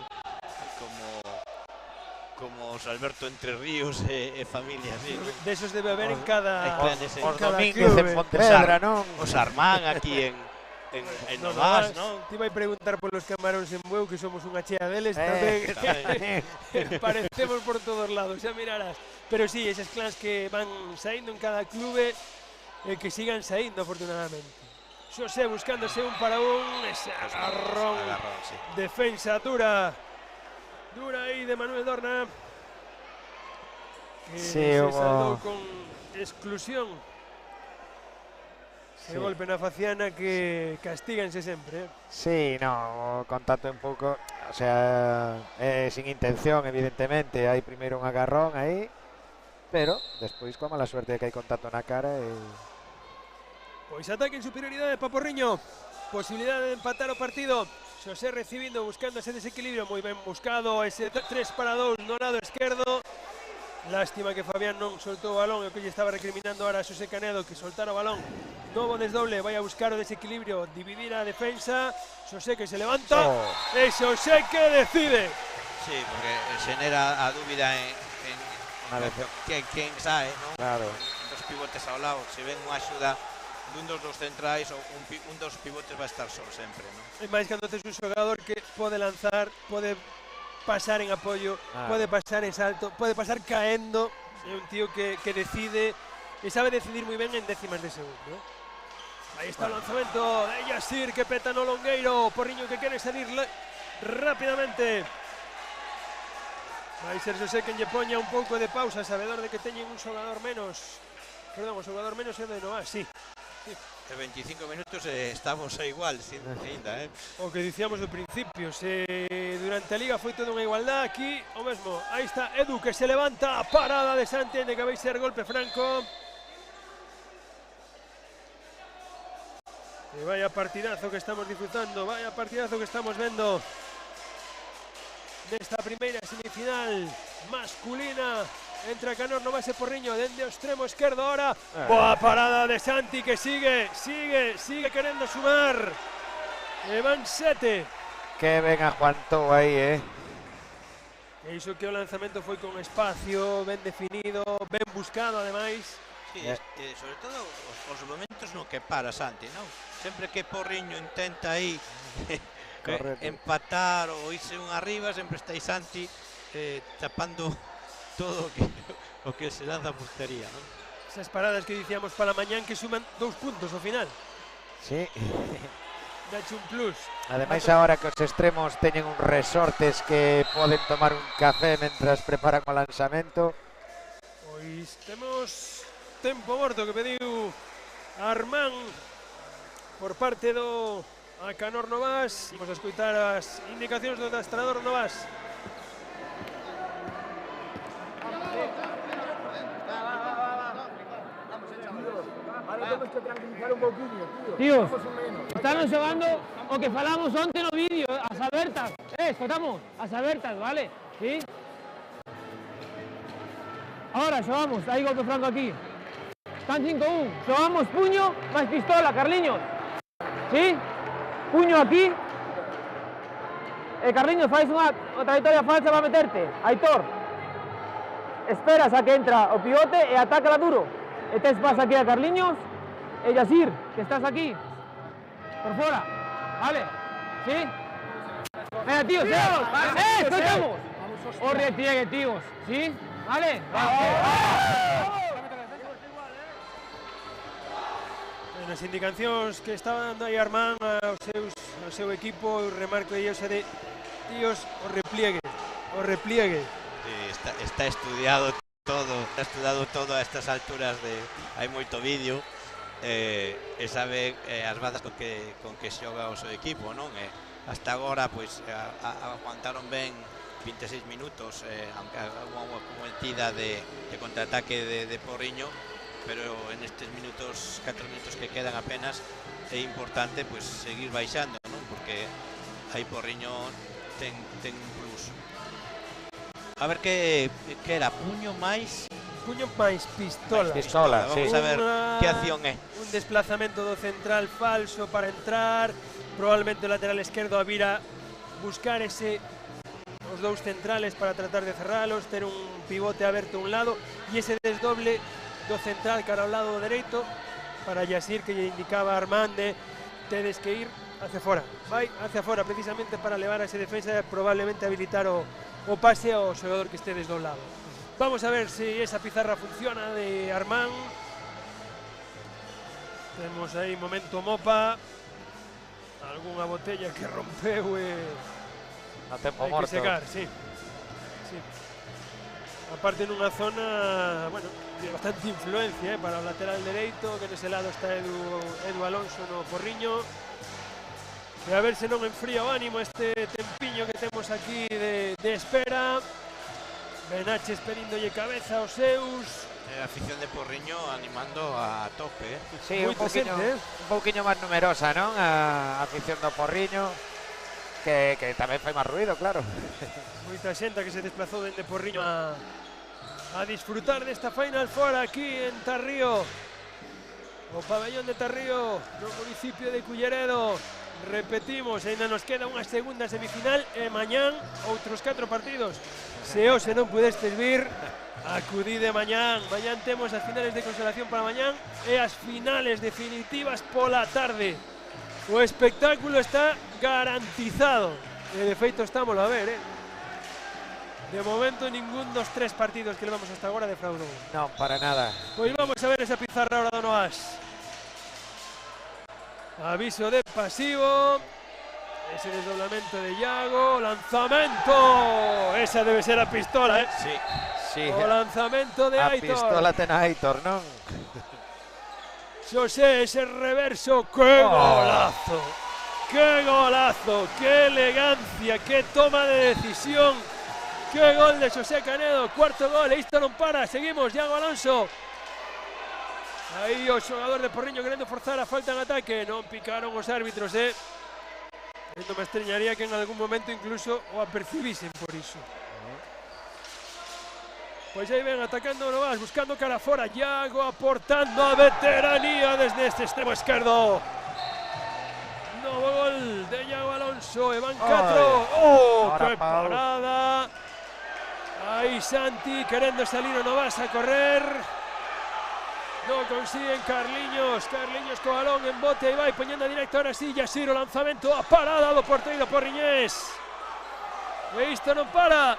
como os Alberto Entre Ríos e familia, sí. De esos debe haber en cada os Domínguez en Pontevedra, non? Os Armán aquí en Novas, non? Te iba a preguntar polos camaróns en Bueu, que somos unha chea deles, tamén parecemos por todos lados, xa mirarás. Pero sí, eses clans que van saindo en cada clube, que sigan saindo afortunadamente. Xosé buscándose un para un, ese agarrón, sí. Defensa dura aí de Manuel Dorna, que sí, se saldou con exclusión. Ese golpe na faciana que castíganse sempre. Sí, no, o contacto un pouco, o sea, sin intención, evidentemente, hai primeiro un agarrón aí, pero despois coa mala suerte de que hai contacto na cara e... Pois ataque en superioridade para Porriño, posibilidade de empatar o partido. Xosé recibindo, buscando ese desequilibrio, moi ben buscado, ese 3-2 no lado esquerdo. Lástima que Fabián non soltou o balón, e o que lle estaba recriminando ahora a Xosé Canedo, que soltara o balón. Novo desdoble, vai a buscar o desequilibrio, dividir a defensa. Xosé que se levanta, e Xosé que decide. Sí, porque xenera a dúbida en quen sae, non? Claro. Dos pivotes ao lado, se ven unha axuda dun dos centrais ou un dos pivotes vai estar só sempre, non? E máis cando tes un xogador que pode lanzar, pode pasar en apoio, pode pasar en salto, pode pasar caendo, é un tío que decide e sabe decidir moi ben en décimas de segundo. Aí está o lanzamento de Yasir, que peta no longueiro, Porriño que quere salir rápidamente. Vai ser Xosé quen lle poña un pouco de pausa, sabedor de que teñen un xogador menos. Perdón, o xogador menos é o de Novas, sí. En 25 minutos estamos a igual, ainda, O que dicíamos ao principio, se durante a Liga foi toda unha igualdade, aquí o mesmo. Aí está Edu que se levanta, parada de Santi, de que vai ser golpe franco. E vaya partidazo que estamos disfrutando, vaya partidazo que estamos vendo nesta primeira semifinal masculina entre Canor Novas e Porriño, dende o extremo esquerdo ahora. Boa parada de Santi que sigue querendo sumar. E van 7. Que ben aguantou aí, E iso que o lanzamento foi con espacio, ben definido, ben buscado ademais. Sí, sobre todo os momentos no que para Santi, non? Sempre que Porriño intenta aí empatar ou irse un arriba, sempre está aí Santi tapando todo o que se lanza a portería, non? Esas paradas que dicíamos para mañán que suman 2 puntos ao final. Sí. Dache un plus. Ademais, agora que os extremos teñen uns resortes que poden tomar un café mentras preparan o lanzamento, Pois temos tempo morto que pediu Armán por parte do Acanor Novas. Vamos a escoitar as indicacións do adestrador Novas. Temos que tranquilizar un pouquinho, tío. Estamos xogando o que falamos onte no vídeo, as abertas. Escotamos, as abertas, vale? Sí? Ahora xogamos, hai golpe franco aquí. Están 5-1, xogamos puño máis pistola, Carliños. Sí? Puño aquí. E Carliños, fais unha trayectoria falsa para meterte. Aitor, esperas a que entra o pivote e atácala duro. E tes pasa aquí a Carliños. E Yasir, que estás aquí. Por fora. Vale? Sí? Venga, tíos, escoitamos. O repliegue, tíos. Sí? Vale? As indicacións que estaba dando aí Armán ao seu equipo, o remarco de ellos é de tíos, o repliegue. Está estudiado todo a estas alturas hai moito vídeo. E sabe as badas con que xoga o seu equipo, non? Hasta agora pois aguantaron ben 26 minutos, aunque unha cometida de contraataque de Porriño, pero en estes minutos, 4 minutos que quedan apenas, é importante pois seguir baixando, non? Porque aí Porriño ten un plus. A ver que era puño máis pistola. Vamos a ver que acción é. Un desplazamento do central falso para entrar, probablemente o lateral esquerdo a vir a buscar os dous centrales para tratar de cerralos, ter un pivote aberto a un lado e ese desdoble do central cara ao lado dereito para Yasir, que lle indicaba a Armán de tedes que ir hacia fora. Vai hacia fora precisamente para levar a ese defensa e probablemente habilitar o pase ao xogador que estedes do lado. Vamos a ver se esa pizarra funciona de Armán. Temos aí momento mopa. Algúnha botella que rompeu e No tempo hai morto. que secar, sí. Aparte nunha zona, bueno, de bastante influencia para o lateral dereito, que nese lado está Edu Alonso no Porriño. E a ver se non enfría o ánimo este tempiño que temos aquí de espera. Benaches pedíndolle cabeza aos seus. A afición de Porriño animando a tope. Sí, un pouquiño máis numerosa, non? A afición do Porriño, que tamén fai máis ruido, claro. Moita xente que se desplazou dende Porriño a disfrutar desta Final Four aquí en Tarrío. O pabellón de Tarrío, no municipio de Culleredo. Repetimos, ainda nos queda unha segunda semifinal e mañán outros 4 partidos. Se hoxe non pudestes vir, acudide mañán. Mañán temos as finales de consolación para mañán e as finales definitivas pola tarde. O espectáculo está garantizado. E de feito estámoslo a ver, De momento ningún dos 3 partidos que levamos hasta agora defraudou. Non, para nada. Pois vamos a ver esa pizarra ahora do Noas. Aviso de pasivo. Ese desdoblamento de Iago. Lanzamento. Esa debe ser a pistola, Sí. O lanzamento de A Aitor. pistola ten Aitor, non? Xosé, ese reverso. ¡Qué golazo! ¡Qué golazo! ¡Qué elegancia! ¡Qué toma de decisión! ¡Qué gol de Xosé Canedo! Cuarto gol. Isto non para. Seguimos. Iago Alonso. Aí o xogador de Porriño querendo forzar a falta en ataque. Non picaron os árbitros, Non me extrañaría que en algún momento incluso o apercibisen por iso. Pois aí ven atacando o Novas, buscando cara fora. Iago aportando a veteranía desde este extremo esquerdo. Novo gol de Iago Alonso e van 4. ¡Que parada! Aí Santi querendo salir o Novas a correr. Non consiguen Carliños co balón en bote, aí vai poñendo a directo ahora sí, Yasir, o lanzamento a parada do porteiro porriñés. E isto non para.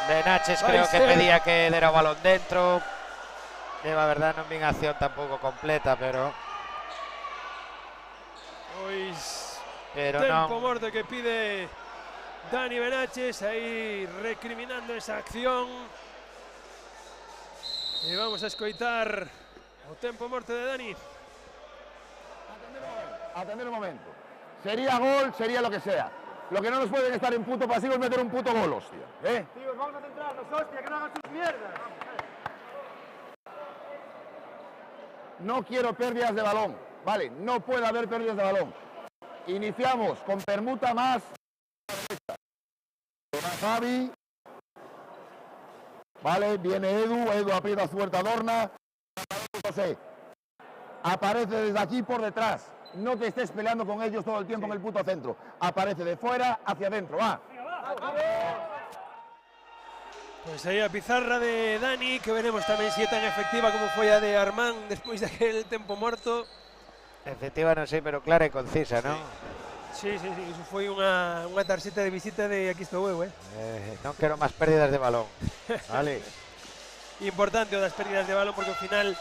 Benaches creo que pedía que dera o balón dentro. A verdad non vin a acción tampouco completa, pero Pois non. tempo morto que pide Dani Benaches, aí recriminando esa acción. E vamos a escoitar o tempo morto de Dani. Atender un momento. Sería gol, sería lo que sea. Lo que no nos pueden estar en puto pasivo es meter un puto gol, hostia. Tíos, vamos a centrarnos, hostia, que no hagan sus mierdas. No quiero pérdidas de balón. Vale, no puede haber pérdidas de balón. Iniciamos con permuta más Javi. Vale, viene Edu aprieta fuerte a Dorna. José. Aparece desde aquí por detrás. No te estés peleando con ellos todo el tiempo en el puto centro. Aparece de fuera hacia adentro. Va. Pues aí a pizarra de Dani, que veremos tamén se é tan efectiva como foi a de Armán despois daquele tempo morto. Efectiva non sei, pero clara e concisa, non? Sí, iso foi unha tarxeta de visita de aquí estou eu, Non quero máis pérdidas de balón. Vale. Importante o das pérdidas de balón porque ao final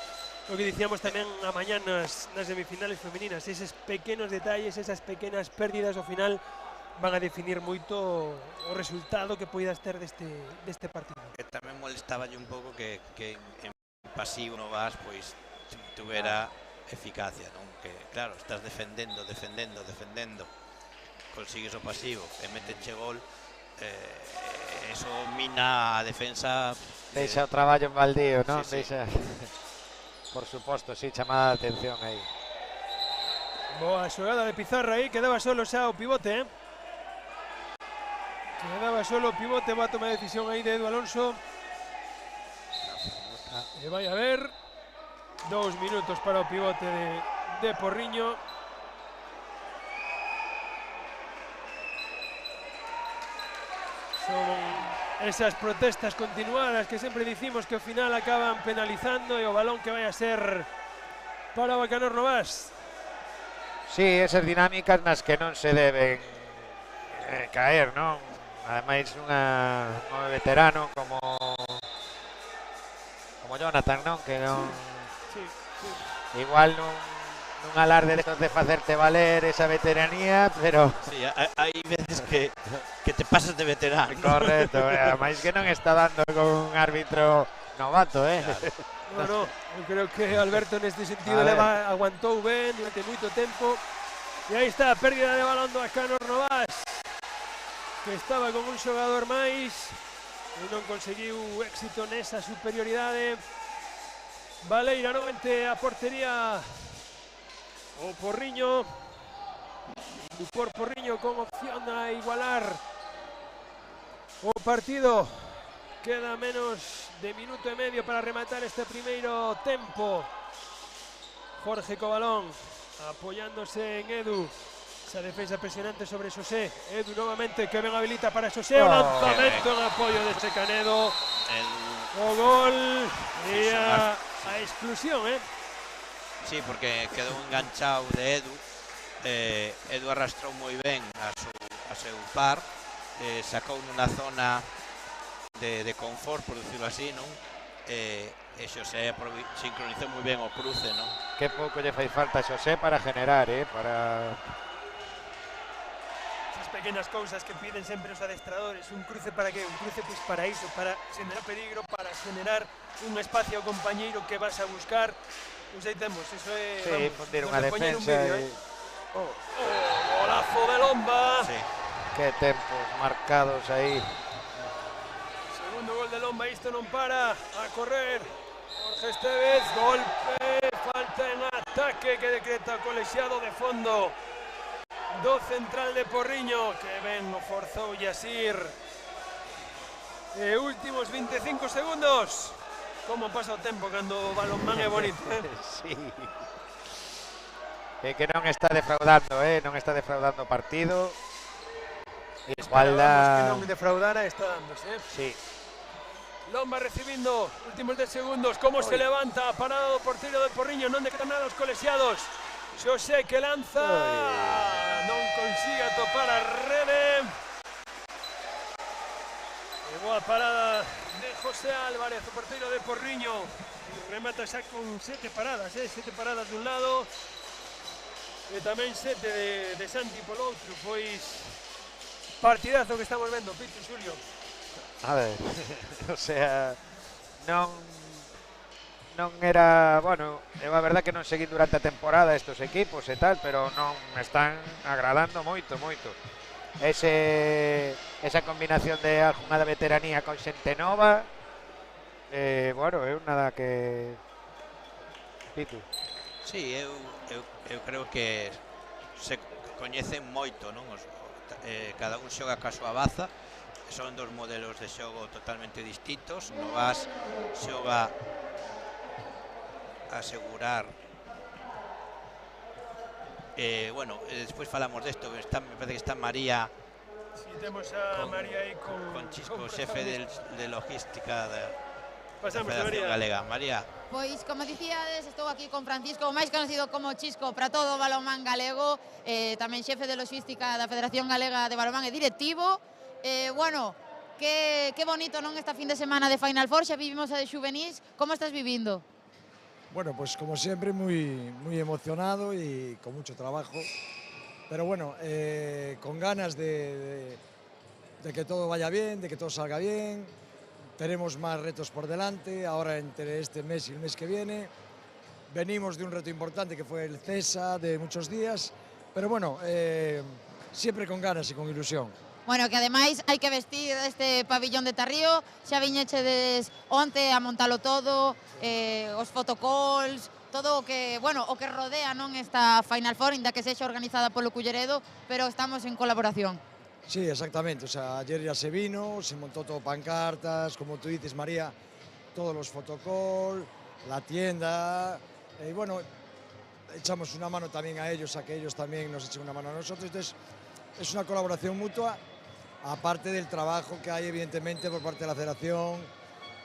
o que dicíamos tamén a mañá nas semifinales femeninas, eses pequenos detalles, esas pequenas pérdidas ao final van a definir moito o resultado que poidas ter deste partido. Tamén molestaballe un pouco que en pasivo no vas, pois tuvera eficacia, non? Que claro, estás defendendo, consigues o pasivo e metenche gol, eso mina a defensa. Deixa o traballo en baldío, non? Sí. Deixa... Por suposto, sí, chamada a atención aí. Boa xogada de pizarra aí, quedaba solo xa o pivote, Quedaba solo o pivote, va a tomar a decisión aí de Edu Alonso. E vai a haber 2 minutos para o pivote de Porriño. Son esas protestas continuadas que sempre dicimos que ao final acaban penalizando e o balón que vai a ser para o Bacanor Novas. Sí, esas dinámicas nas que non se deben caer, non? Ademais, un veterano como Jonathan, non? Que non... Sí. Igual nun alarde de facerte valer esa veteranía, pero... Sí, hai veces que te pasas de veterano. Correcto, ademais que non está dando con un árbitro novato, Claro. No, eu creo que Alberto neste sentido aguantou ben durante moito tempo. E aí está a pérdida de balón do Bacanor Novas, que estaba con un xogador máis e non conseguiu éxito nesa superioridade. Baleira novamente a portería o Porriño. Dupor Porriño con opción a igualar o partido. Queda menos de minuto e medio para rematar este primeiro tempo. Jorge Cobalón apoyándose en Edu. Esa defensa presionante sobre Xosé. Edu novamente que ben habilita para Xosé. O lanzamento en apoio de Canedo. O gol e a exclusión, Sí, porque quedou enganchado de Edu. Edu arrastrou moi ben a seu par. Sacou nunha zona de confort, por decirlo así, non? E Xosé sincronizou moi ben o cruce, non? Que pouco lle fai falta a Xosé para generar, para... Esas pequenas cousas que piden sempre os adestradores. Un cruce para que? Un cruce pois para iso, para xerar peligro, para xerar un espacio ao compañeiro que vas a buscar. Pois aí temos, iso é... Sí, fundir unha defensa e... Golazo de Lomba. Sí. Que tempos marcados aí. Segundo gol de Lomba, isto non para a correr. Jorge Estevez, golpe, falta en ataque que decreta o colexiado de fondo do central de Porriño, que ben o forzou Yasir. E últimos 25 segundos. Como pasa o tempo cando o balonmán é bonito, Sí. Que non está defraudando, non está defraudando o partido. Esperábamos que non defraudara, está dándose. Sí. Lomba recibindo, últimos 10 segundos, como se levanta, parado o porteiro de Porriño, non decretan nada os colexiados. Xosé que lanza, non consigue atopar a rede. E boa parada de José Álvarez, o porteiro de Porriño. Remata xa con 7 paradas, 7 paradas dun lado. E tamén 7 de Santi polo outro, pois partidazo que estamos vendo, Pito e Xulio. A ver, o sea, non non era, bueno, a verdade que non seguí durante a temporada estes equipos e tal, pero non me están agradando moito. Esa combinación de algunha da veteranía con xente nova, bueno, eu nada que... Pitu. Sí, eu creo que se coñecen moito, non? Cada un xoga ca súa baza, son dos modelos de xogo totalmente distintos. Novas xoga a asegurar, bueno, despois falamos desto, me parece que está María. Si temos a María aí con Chisco, xefe de logística da Federación Galega. María. Pois, como dicíades, estou aquí con Francisco, máis conocido como Chisco para todo o balonmán galego, tamén xefe de logística da Federación Galega de Balonmán e directivo. Bueno, que bonito, non, esta fin de semana de Final Four, xa vivimos a de xuvenís, como estás vivindo? Bueno, pues como siempre muy emocionado y con mucho trabajo, pero bueno, con ganas de que todo vaya bien, de que todo salga bien. Tenemos más retos por delante, ahora entre este mes y el mes que viene. Venimos de un reto importante que fue el CESA de muchos días, pero bueno, siempre con ganas y con ilusión. Bueno, que ademais hai que vestir este pabillón de Tarrío, xa viñechedes onte a montalo todo, os photocalls, todo o que, bueno, o que rodea, non, esta Final Four, inda que sexa organizada polo Culleredo, pero estamos en colaboración. Sí, exactamente, o sea, ayer ya se vino, se montó todo pancartas, como tú dices, María, todos los photocalls, la tienda, y bueno, echamos una mano también a ellos, a que ellos también nos echen una mano a nosotros, entonces es una colaboración mutua, aparte del trabajo que hay evidentemente por parte de la federación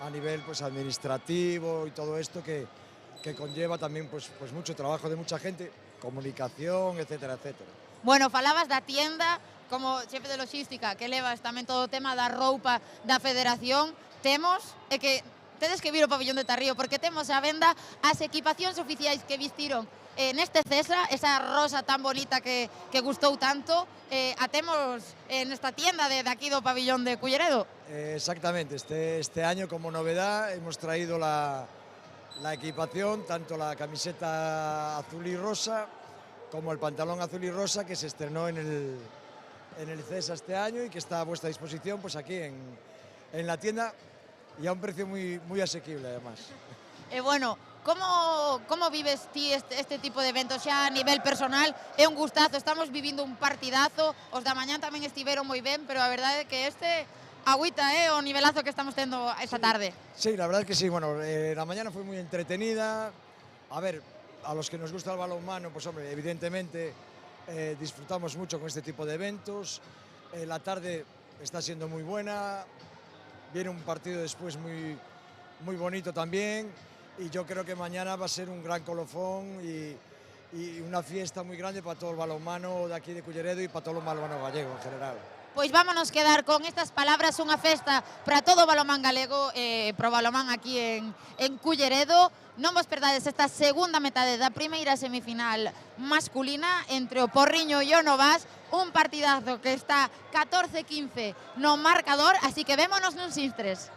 a nivel pues administrativo y todo esto que conlleva también pues mucho trabajo de mucha gente, comunicación, etcétera, etcétera. Bueno, falabas da tienda como xefe de logística, que levas tamén todo o tema da roupa da federación. Temos, e que tedes que vir o pabillón de Tarrío, porque temos a venda as equipacións oficiais que vistiron neste CESA, esa rosa tan bonita que gustou tanto, a temos nesta tienda de aquí do pabillón de Culleredo. Exactamente, este año como novedad hemos traído la equipación, tanto la camiseta azul y rosa como el pantalón azul y rosa que se estrenó en el CESA este año y que está a vuestra disposición pues aquí en la tienda y a un precio muy asequible además. Bueno, como vives ti este tipo de eventos xa a nivel personal? É un gustazo, estamos vivindo un partidazo, os da mañán tamén estiveron moi ben, pero a verdade é que agüita, o nivelazo que estamos tendo esta tarde. Sí, la verdad es que sí, bueno, la mañana fue muy entretenida, a ver, a los que nos gusta el balonmano, pues hombre, evidentemente disfrutamos mucho con este tipo de eventos, la tarde está siendo muy buena, viene un partido después muy bonito también, y yo creo que mañana va a ser un gran colofón y una fiesta muy grande para todo el balonmano de aquí de Culleredo y para todo el balonmano gallego en general. Pois vámonos quedar con estas palabras, unha festa para todo o balonmán galego, pro balonmán aquí en Culleredo. Non vos perdades esta segunda metade da primeira semifinal masculina entre o Porriño e o Novas, un partidazo que está 14-15 no marcador, así que vémonos nuns intres.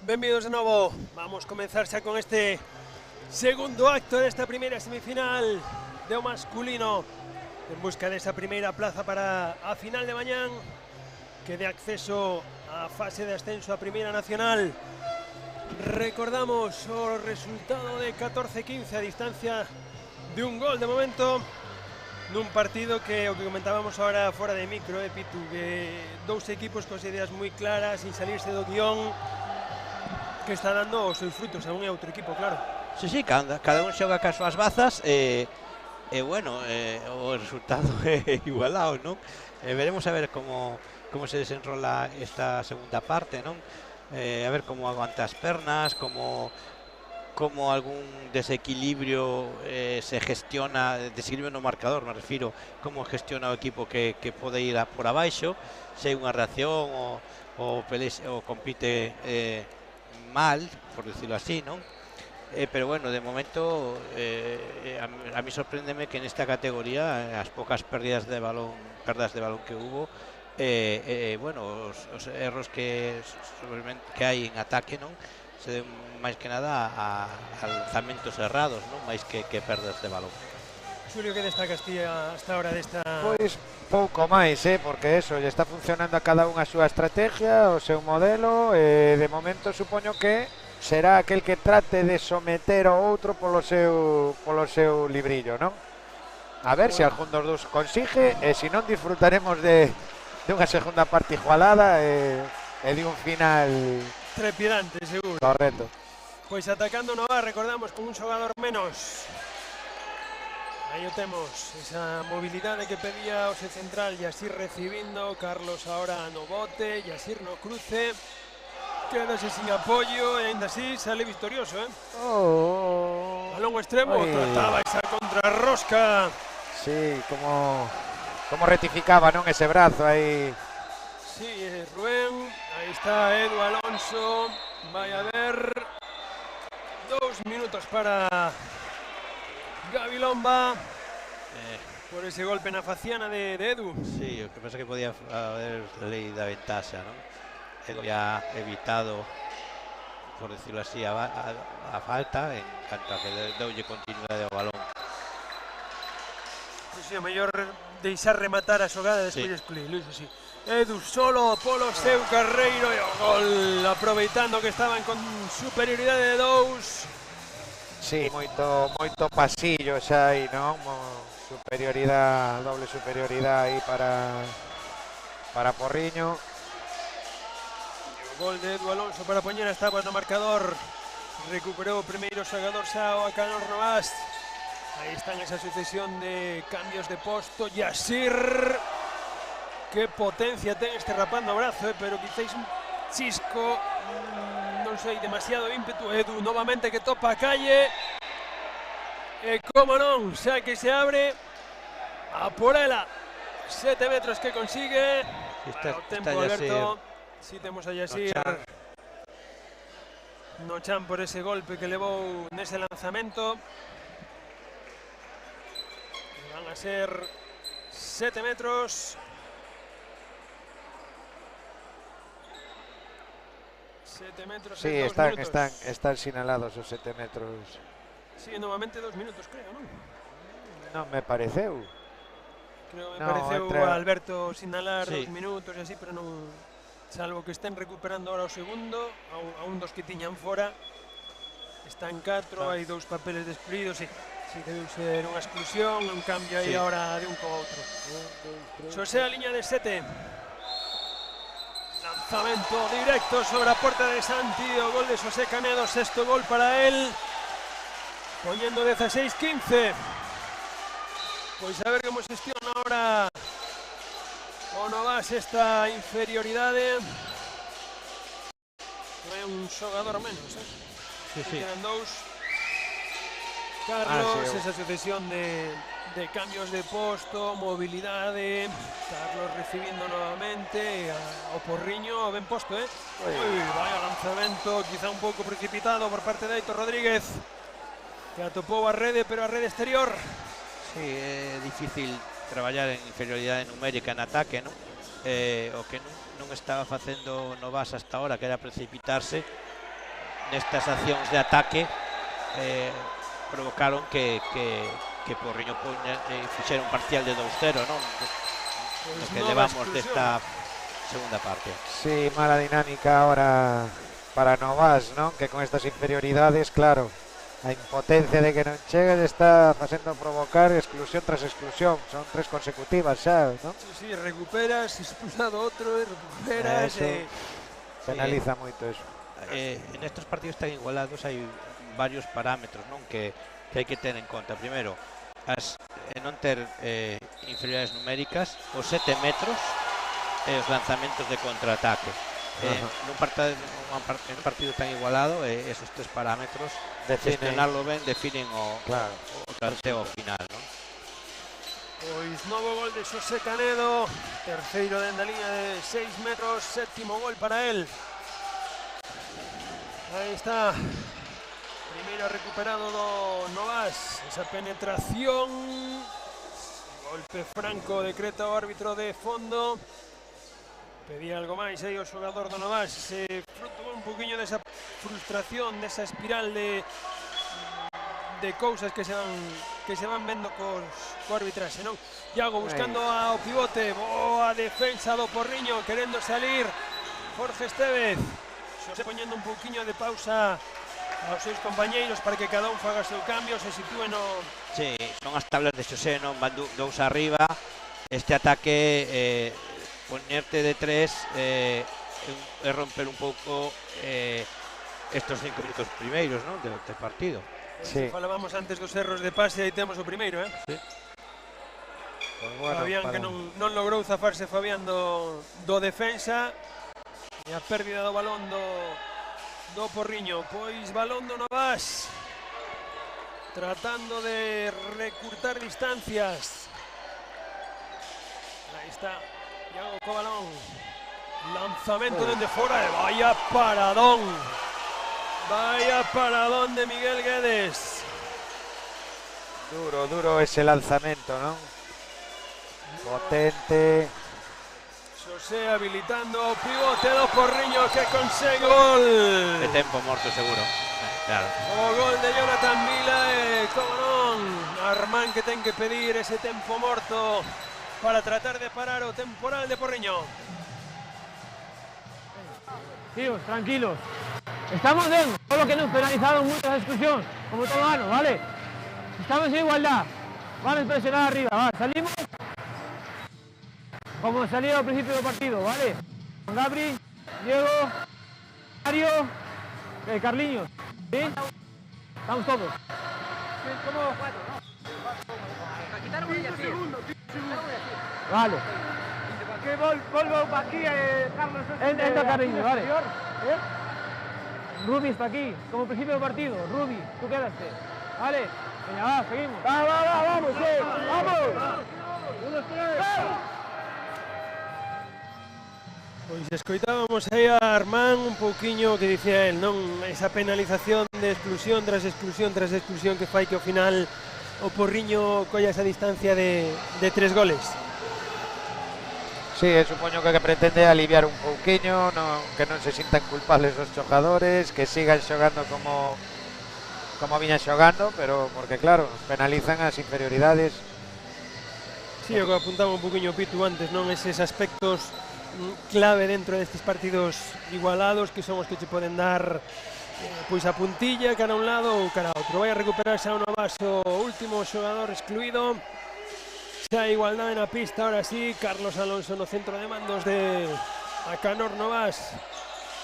Benvidos de novo. Vamos comenzar xa con este segundo acto desta primeira semifinal do masculino en busca desa primeira plaza para a final de mañán que dé acceso á fase de ascenso a Primeira Nacional. Recordamos o resultado de 14-15 a distancia de un gol de momento nun partido que o que comentábamos agora fora de micro, Pitu, que dous equipos con ideas moi claras, sin salirse do guión, que está dando os seus frutos a un e outro equipo, claro. Sí, cada un xoga cas súas bazas e bueno, o resultado é igualado, non? Veremos a ver como se desenrola esta segunda parte, non? A ver como aguanta as pernas, como algún desequilibrio se gestiona, desequilibrio no marcador, me refiro, como gestiona o equipo que pode ir por abaixo, se hai unha reacción ou compite mal, por decirlo así, non? Pero bueno, de momento a mí sorpréndeme que en esta categoría as pocas perdas de balón que hubo, bueno, os erros que hai en ataque, non? Se den máis que nada a lanzamentos errados, non? Máis que perdas de balón. Xulio, que destacas ti hasta ahora desta? Pois pouco máis, porque eso, lle está funcionando a cada unha a súa estrategia, o seu modelo, de momento supoño que será aquel que trate de someter ao outro polo seu librillo, non? A ver se algún dos dous consigue, e se non disfrutaremos de unha segunda parte igualada e de un final trepidante, seguro. Correcto. Pois atacando Novas, recordamos, con un xogador menos. Aí o temos, esa mobilidade que pedía o central, Yasir recibindo, Carlos ahora no bote, Yasir no cruce, quedase sin apoio e ainda así sale victorioso, Balón extremo, trataba esa contrarrosca. Sí, como rectificaba, non, ese brazo aí. Sí, Rubén, aí está Edu Alonso, vai a haber 2 minutos para Gabilomba por ese golpe na faciana de Edu. Sí, o que pasa que podía haber lei da ventaxa, non? Edu ya evitado, por decirlo así, a falta en canto a que doulle continuidade ao balón. Pois sí, o mellor deixar rematar a xogada despois de excluir, Luis, así. Edu solo polo seu carreiro e o gol, aproveitando que estaban con superioridade de 2. Sí, moito pasillo xa aí, non? Superioridade, doble superioridade aí para Porriño. O gol de Edu Alonso para poñer as tapas no marcador. Recuperou o primeiro xogador xa o Acanor Novas. Aí están esa sucesión de cambios de posto. Yasir, que potencia ten este rapaz no brazo, pero quizáis un chisco, non sei, demasiado ímpetu. Edu novamente que topa a calle. E como non, xa que se abre a por ela. 7 metros que consigue. Para o tempo, Alberto. Si temos a Yasir no chan por ese golpe que levou nese lanzamento. Van a ser 7 metros. 7 metros. Sí, están sinalados os 7 metros. Sí, novamente 2 minutos, creo, non? Non me pareceu. Creo que me pareceu a Alberto sinalar 2 minutos e así, pero non, salvo que estén recuperando ahora o segundo, a un dos que tiñan fora. Están 4, hai 2 papeles excluídos, sí, debe ser unha exclusión, un cambio aí ahora de un co outro. Xosé a liña de 7. Lanzamento directo sobre a porta de Santi, o gol de Xosé Canedo, 6º gol para él, poniendo 16-15. Pois a ver como xestiona ahora o Novas esta inferioridade. É un xogador menos, Sí. Quedan 2. Carlos, esa sucesión de cambios de posto, movilidade. Carlos recibiendo novamente o Porriño, ben posto, vaya lanzamento, quizá un pouco precipitado por parte de Aitor Rodríguez, que atopou a rede, pero a rede exterior. Sí, é difícil traballar en inferioridade numérica en ataque, non? O que non estaba facendo Novas hasta ahora, que era precipitarse nestas accións de ataque provocaron que Porriño fixera un parcial de 2-0, non? Lo que levamos desta segunda parte. Sí, mala dinámica ahora para Novas, ¿no? Que con estas inferioridades, claro, a impotencia de que non chegue está facendo provocar exclusión tras exclusión. Son 3 consecutivas xa, ¿no? Sí, recuperas, expulsado outro, recuperas. Penaliza moito eso. En estos partidos tan igualados hai varios parámetros, non? Que hai que ter en conta. Primeiro, non ter inferioridades numéricas, os 7 metros e os lanzamentos de contraataque. Nun partido tan igualado, esos 3 parámetros, gestionarlo ben, definen o planteo final, non? Pois novo gol de Xosé Canedo, terceiro dende a liña de 6 metros, séptimo gol para él. Aí está. Primeiro recuperado do Novas, esa penetración, golpe franco, decreta o árbitro de fondo. Pedía algo máis aí o xogador do Novas, se fruto un poquinho desa frustración, desa espiral de cousas que se van vendo co arbitraxe, non? Iago buscando ao pivote, boa defensa do Porriño, querendo salir Jorge Estévez, Xosé poñendo un poquinho de pausa aos seus compañeiros para que cada un faga o seu cambio, se sitúe no... Sí, son as tablas de Xosé, non? Van dous arriba, este ataque, ponerte de 3 é romper un pouco estos 5 minutos primeiros, non? De partido. Sí. Falábamos antes dos erros de pase, aí temos o primeiro, Sí. Pues bueno, Fabián que non logrou zafarse Fabián do defensa, e a pérdida do balón do Porriño. Pois balón do Novas, tratando de recurtar distancias. Aí está Iago co balón, lanzamento dende fora e vaya paradón de Miguel Guedes. Duro ese lanzamento, ¿no? Potente. Xosé habilitando o pivote do Porriño que consegue gol. De tempo morto seguro. Claro. O gol de Jonathan Vila e, como non, Armán que ten que pedir ese tempo morto para tratar de parar o temporal de Porriño. Tíos, tranquilos. Estamos bien, solo que nos penalizaron muchas exclusiones, como todo ano, ¿vale? Estamos en igualdad. Van a presionar arriba, va. Salimos como salía al principio del partido, ¿vale? Con Gabri, Diego, Mario, Carliños, ¿sí? Estamos todos. ¿Cómo 4, no? Quitaron el segundo. Vale. Que volvo aquí, Carlos. Entra Carliños, vale. Rubi está aquí, como principio del partido. Rubi, tú quedaste. Vale, venga, va, seguimos. Vamos, vamos. 1, 3. Pois escoitábamos aí a Armán un pouquiño que dicía el, non? Esa penalización de exclusión tras exclusión tras exclusión que fai que ao final o Porriño colla esa distancia de 3 goles. Sí, supoño que pretende aliviar un pouquiño, que non se sintan culpables os xogadores, que sigan xogando como viñan xogando, pero porque claro, penalizan as inferioridades. Sí, o que apuntaba un poquinho Pitu antes, non? Eses aspectos clave dentro destes partidos igualados que son os que che poden dar pois a puntilla cara a un lado ou cara a outro. Vai a recuperarse a Novas o último xogador excluído. Xa igualdade na pista, ahora sí, Carlos Alonso no centro de mandos de Acanor Novas,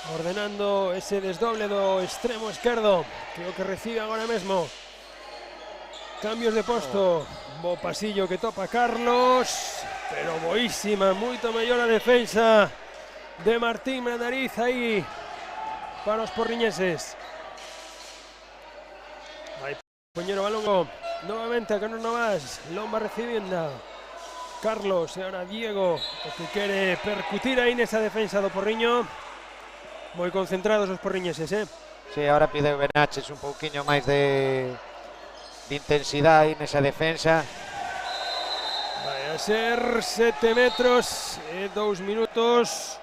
ordenando ese desdoble do extremo esquerdo, que o que recibe agora mesmo. Cambios de posto, bo pasillo que topa Carlos, pero boísima, moito mellor a defensa de Martín Brandariz aí para os porriñeses. Vai poñer o balón novamente a Acanor Novas, Lomba recibiendo Carlos e ahora Diego, o que quere percutir aí nesa defensa do Porriño. Moi concentrados os porriñeses, Sí, ahora pide o Benaches un pouquiño máis de intensidade nesa defensa. Vai a ser 7 metros e 2 minutos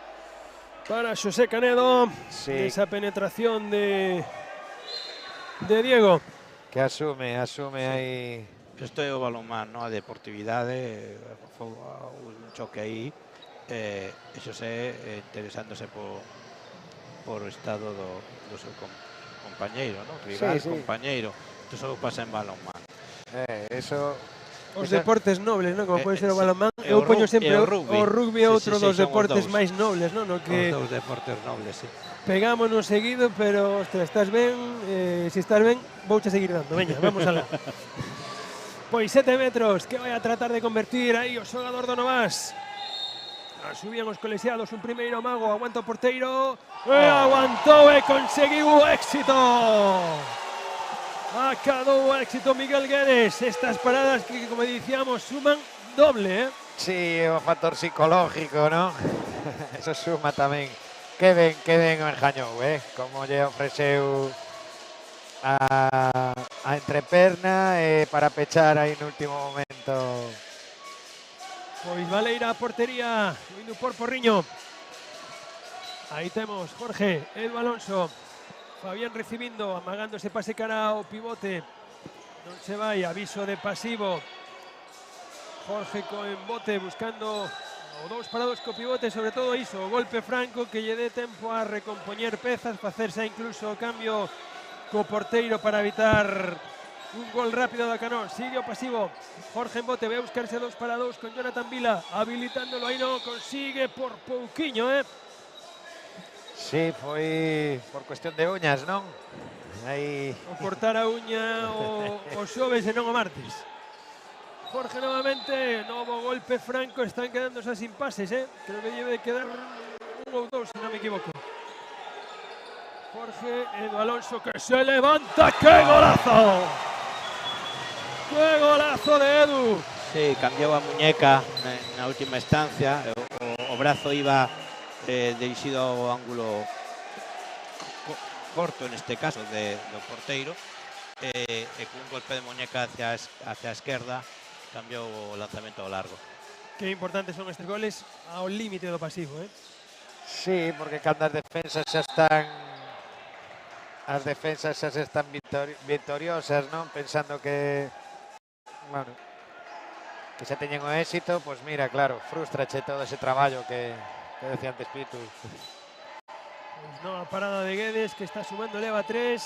para Xosé Canedo. Sí. Esa penetración de de Diego. Que asume aí. Isto é o balonmán, non? A deportividade, un choque aí, iso se interesándose por o estado do seu compañeiro, non? Rival, Sí. compañeiro. Isto só pasa en balonmán. Eso. Os deportes nobles, non? Como pode ser o balonmán. E Eu o poño sempre o rugby. rugby é outro dos son os deportes dous. máis nobles, non? No que Os dous deportes nobles, sí. pegámonos seguido, pero, ostras, estás ben, se estás ben, vouche seguir dando. Veña, vamos alá. Pois 7 metros, que vai a tratar de convertir aí o xogador do Novas. Subían os colexiados, un primeiro amago, aguanta o porteiro, e aguantou e conseguiu o éxito. Acabou o éxito Miguel Guedes. Estas paradas que, como dicíamos, suman doble, Sí, o factor psicológico, ¿no? Eso suma tamén. Que ben o engañou, como lle ofreceu a entreperna para pechar aí no último momento. Pois vale ir á portería, indo por Porriño. Aí temos Jorge, Edu Alonso, Fabián recibindo, amagando ese pase cara ao pivote. Non se vai, aviso de pasivo. Jorge co embote buscando o 2-2 co pivote, sobre todo iso, o golpe franco que lle dé tempo a recompoñer pezas, facerse incluso o cambio co porteiro para evitar un gol rápido da Canón. Sigue o pasivo, Jorge en bote, ve a buscarse 2-2 con Jonathan Vila, habilitándolo, aí non consigue por pouquiño, Sí, foi por cuestión de uñas, non? Aí o cortar a uña o xoves e non o martes. Jorge novamente, novo golpe franco, están quedando xa sin pases, creo que debe quedar un ou dous, se non me equivoco. Jorge, Edu Alonso que se levanta, ¡qué golazo! ¡Qué golazo de Edu! Sí, cambiou a muñeca na última instancia, o brazo iba dirixido ao ángulo corto, neste caso, do porteiro, e cun golpe de muñeca hacia a esquerda, cambiou o lanzamento ao largo. Qué importantes son estes goles ao límite do pasivo, Sí, porque cando as defensas xa se están victoriosas, non? Pensando que que xa teñen o éxito, pois mira, claro, frustrache todo ese traballo que decía antes Pitu. Pues nova parada de Guedes, que está sumando, leva 3.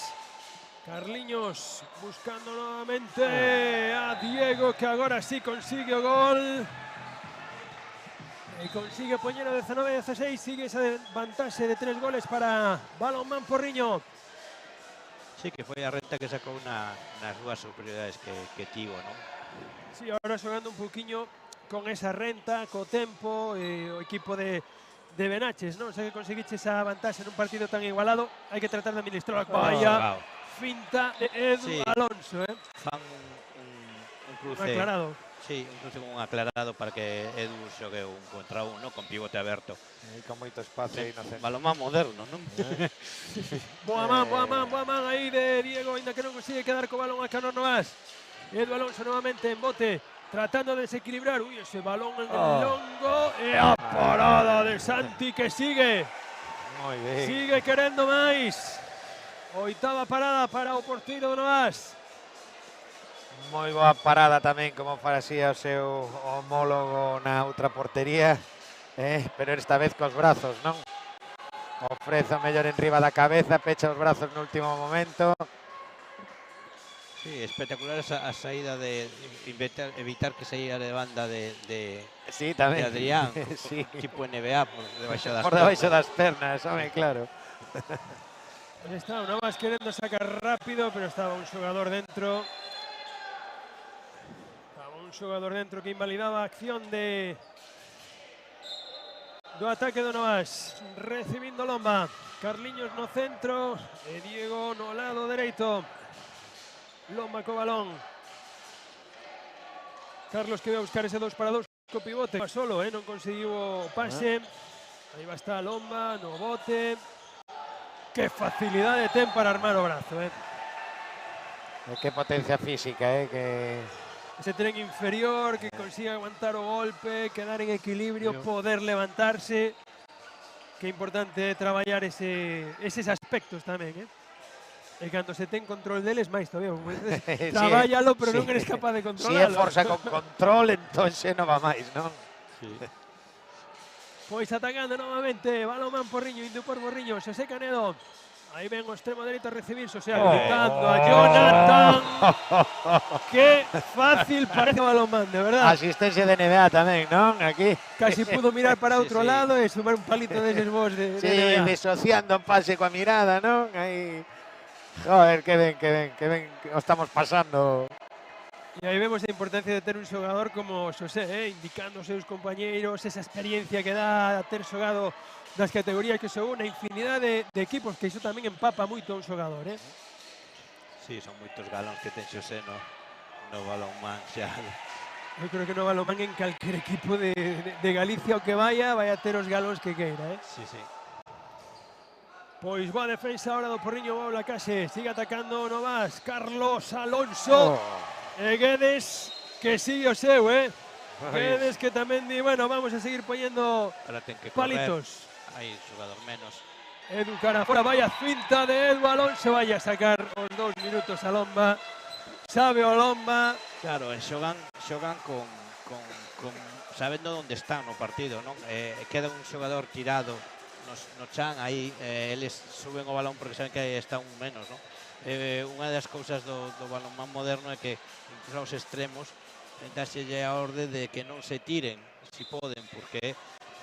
Carliños buscando nuevamente a Diego, que agora sí consigue o gol. E consigue poñer o 19-16, sigue esa vantaxe de 3 goles para Balonmán Porriño. Sí, que foi a renta que sacou nas dúas superioridades que tivo, non? Sí, ahora xogando un pouquiño con esa renta, co tempo, o equipo de Benaches, non? Xa que conseguiche esa vantaxe nun partido tan igualado, hai que tratar de administrar. Vaya finta de Edu Alonso, Fan un cruce. Un aclarado. Sí, un cruce con un aclarado para que Edu xogue un contra un, ¿no? Con pivote aberto. E con moito espacio aí no centro. Balonmán moderno, non? Boa man aí de Diego, ainda que non consigue quedar co balón a Canón Novas. Edu Alonso novamente en bote, tratando de desequilibrar. Uy, ese balón en el longo. E a parada de Santi que sigue. Moi ben. Sigue querendo máis. Oitava parada para o porteiro do Novas. Moi boa parada tamén, como faría o seu homólogo na outra portería, pero esta vez cos brazos, non? Ofrece o mellor en riba da cabeza, pecha os brazos no último momento. Sí, espectacular a saída de evitar que saíra de banda de Sí, tamén. de Adrián, Sí. tipo NBA por debaixo das Por debaixo das pernas, home, claro. Aí está, o Novas querendo sacar rápido, pero estaba un xogador dentro. Un xogador dentro que invalidaba a acción do ataque do Novas. Recibindo Lomba, Carliños no centro e Diego no lado dereito. Lomba co balón. Carlos que vai a buscar ese 2-2 co pivote. Solo, non conseguiu o pase. Aí va estar Lomba no bote. Que facilidade ten para armar o brazo, Que potencia física, que... Ese tren inferior que consigue aguantar o golpe, quedar en equilibrio, poder levantarse. Qué importante traballar eses aspectos tamén, E cando se ten control deles, máis todavía. Sí, Trabállalo, pero sí. non eres capaz de Si é controlalo. forza con control, entón non va máis, non? Pois atacando novamente, balón Porriño, indo por Porriño, Xosé Canedo. Aí ven o extremo dereito a recibir, Xosé habilitando a Jonathan. Que fácil parece o balón, de verdad. Asistencia de NBA tamén, non? Aquí. Casi pudo mirar para outro Sí. lado e sumar un palito deses vos de Sí, NBA. disociando o pase coa mirada, non? Aí. Joder, que ben, que o estamos pasando. E aí vemos a importancia de ter un xogador como Xosé, indicando aos seus compañeiros esa experiencia que dá ter xogado das categorías que son unha infinidade de equipos, que iso tamén empapa moito a un xogador, Sí, son moitos galóns que ten Xosé no balonmán xa. Eu creo que no balonmán en calquer equipo de Galicia o que vai a ter os galóns que queira, Sí. Pois boa defensa ahora do Porriño, boa Lacase, sigue atacando Novas, Carlos Alonso, e Guedes que sigue o seu, Guedes que tamén di, bueno, vamos a seguir poñendo Ahora ten que correr. palitos. Hai xogador menos. Edu cara fora, vaya finta de Edu Alonso, vaya a sacar os 2 minutos a Lomba. Sabe o Lomba. Claro, xogan con sabendo onde están no partido, non? Queda un xogador tirado no chan, aí eles suben o balón porque saben que aí está un menos, non? Unha das cousas do balonmán moderno é que incluso aos extremos dáselle a orde de que non se tiren, si poden, porque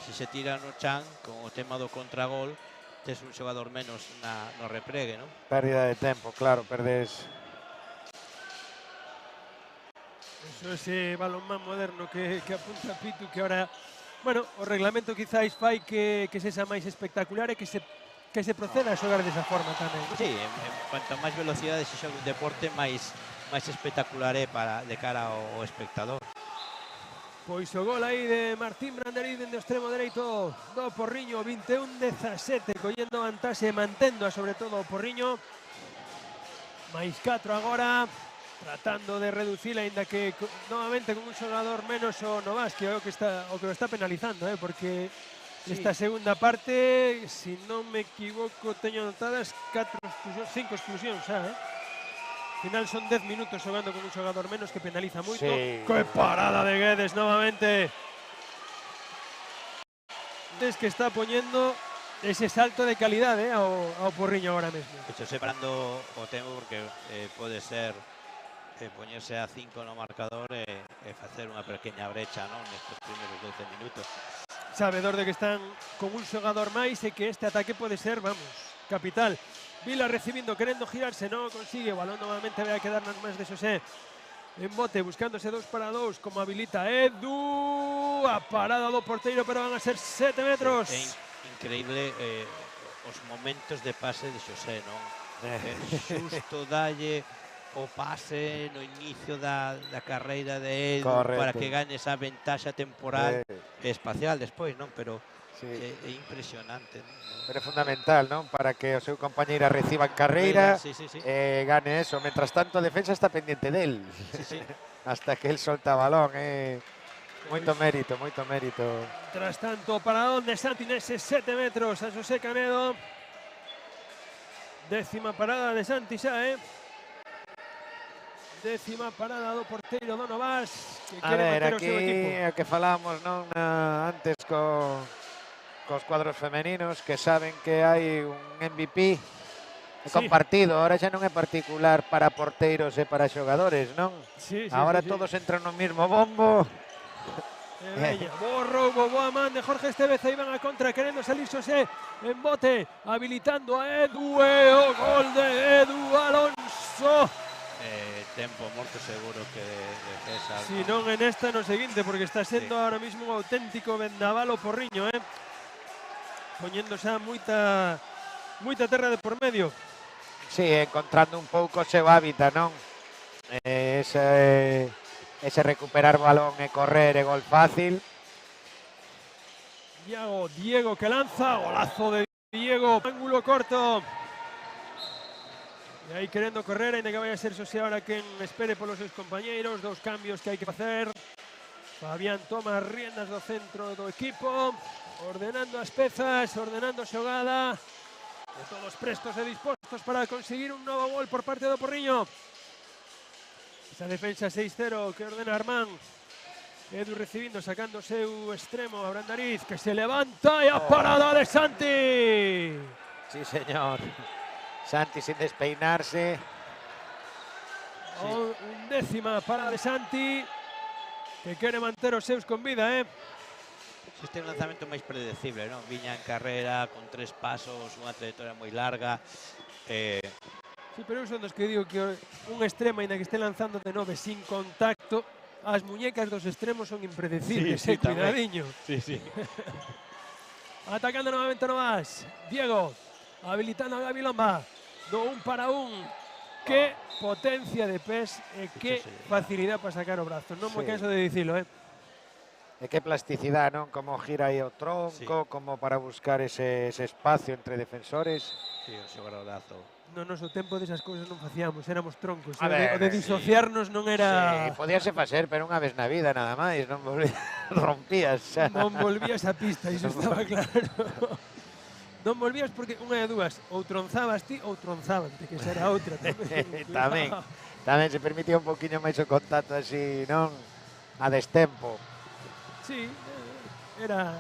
se se tira no chan, con o tema do contragol, tes un xogador menos no repregue, non? Pérdida de tempo, claro, perdes. Eso ese balonmán moderno que apunta Pitu, que ahora, bueno, o reglamento quizáis fai que sexa máis espectacular e que se proceda a xogar desa forma tamén. Sí, cuanto máis velocidade se xoga un deporte, máis espectacular é de cara ao espectador. Pois o gol aí de Martín Branderiz dende o extremo dereito do Porriño, 21-17, collendo vantaxe e mantendo sobre todo o Porriño. Mais 4 agora, tratando de reducir, aínda que novamente con un xogador menos o Novas, que é o que o está penalizando, porque esta segunda parte, se non me equivoco, teño anotadas 5 exclusións xa, Al final son 10 minutos xogando con un xogador menos, que penaliza moito. Sí. ¡Qué parada de Guedes novamente! Es que está poñendo ese salto de calidade ao Porriño ahora mesmo. Hecho, separando o tempo porque pode ser poñerse a 5 no marcador e facer unha pequena brecha, non, nestes primeiros 12 minutos. Sabedor de que están con un xogador máis e que este ataque pode ser, vamos, capital. Vila recibindo, querendo girarse, non consigue. O balón novamente vai a quedar nas mans de Xosé. En bote, buscándose 2 para 2, como habilita Edu. A parada do porteiro, pero van a ser 7 metros. É increíble os momentos de pase de Xosé, non? Xusto dalle o pase no inicio da carreira de Edu. Correcto. Para que gane esa ventaxa temporal e espacial despois, non? Pero Sí. é impresionante, non? Pero é fundamental, non? Para que o seu compañeira reciba en carreira, Sí. gane eso. Mientras tanto, a defensa está pendiente del. Sí. Hasta que él solta balón, Moito mérito, Tras tanto, paradón de Santi nese 7 metros a Xosé Canedo. 10ª parada de Santi xa, 10ª parada do porteiro do Novas, que A quere ver, manter o seu equipo. aquí o que falamos, non? Antes cos cuadros femeninos, que saben que hai un MVP compartido. Ahora xa non é particular para porteiros e para xogadores, non? Sí, Ahora sí. todos entran no mismo bombo. Veña, bo roubo, boa man de Jorge Estevez, aí van a contra, querendo salir Xosé en bote, habilitando a Edu, e o gol de Edu Alonso. Tempo morto seguro que de César. Si non en esta, no seguinte, porque está sendo ahora mismo un auténtico vendaval o Porriño, poñendo xa moita terra de por medio. Sí, encontrando un pouco o seu hábitat, non? Ese recuperar balón e correr e gol fácil. Diego que lanza, golazo de Diego, ángulo corto. E aí querendo correr, ainda que vai a ser Xosé ahora quen espere polos seus compañeiros. 2 cambios que hai que facer. Fabián toma as riendas do centro do equipo, ordenando as pezas, ordenando a xogada. E todos prestos e dispostos esforzos para conseguir un novo gol por parte do Porriño. Esa defensa 6-0 que ordena Armán. Edu recibindo, sacando o seu extremo a Brandariz, que se levanta e a parada de Santi. Sí, señor. Santi sin despeinarse. Undécima parada de Santi, que quere manter os seus con vida, Este é un lanzamento máis predecible, non? Viña en carrera, con 3 pasos, unha trayectoria moi larga. Sí, pero eu son dos que digo que un extremo, ainda que este lanzando de 9 sin contacto, as muñecas dos extremos son impredecibles, cuidadiño. Sí, sí. Atacando novamente Novas. Diego, habilitando a Gabi Lomba. Do 1 para 1. Que potencia de pés e que facilidade para sacar o brazo. Non me canso de dicilo, E que plasticidade, non? Como gira aí o tronco, como para buscar ese espacio entre defensores. Sí, o seu gradorazo. No noso tempo desas cousas non facíamos, éramos troncos. A ver, o de disociarnos non era... Sí, podíase facer, pero unha vez na vida nada máis, non rompías xa. Non volvías a pista, iso estaba claro. Non volvías porque unha de dúas, ou tronzabas ti ou tronzábante, que xa era outra tamén. Tamén se permitía un poquinho máis o contacto así, non? A destempo. Sí, era...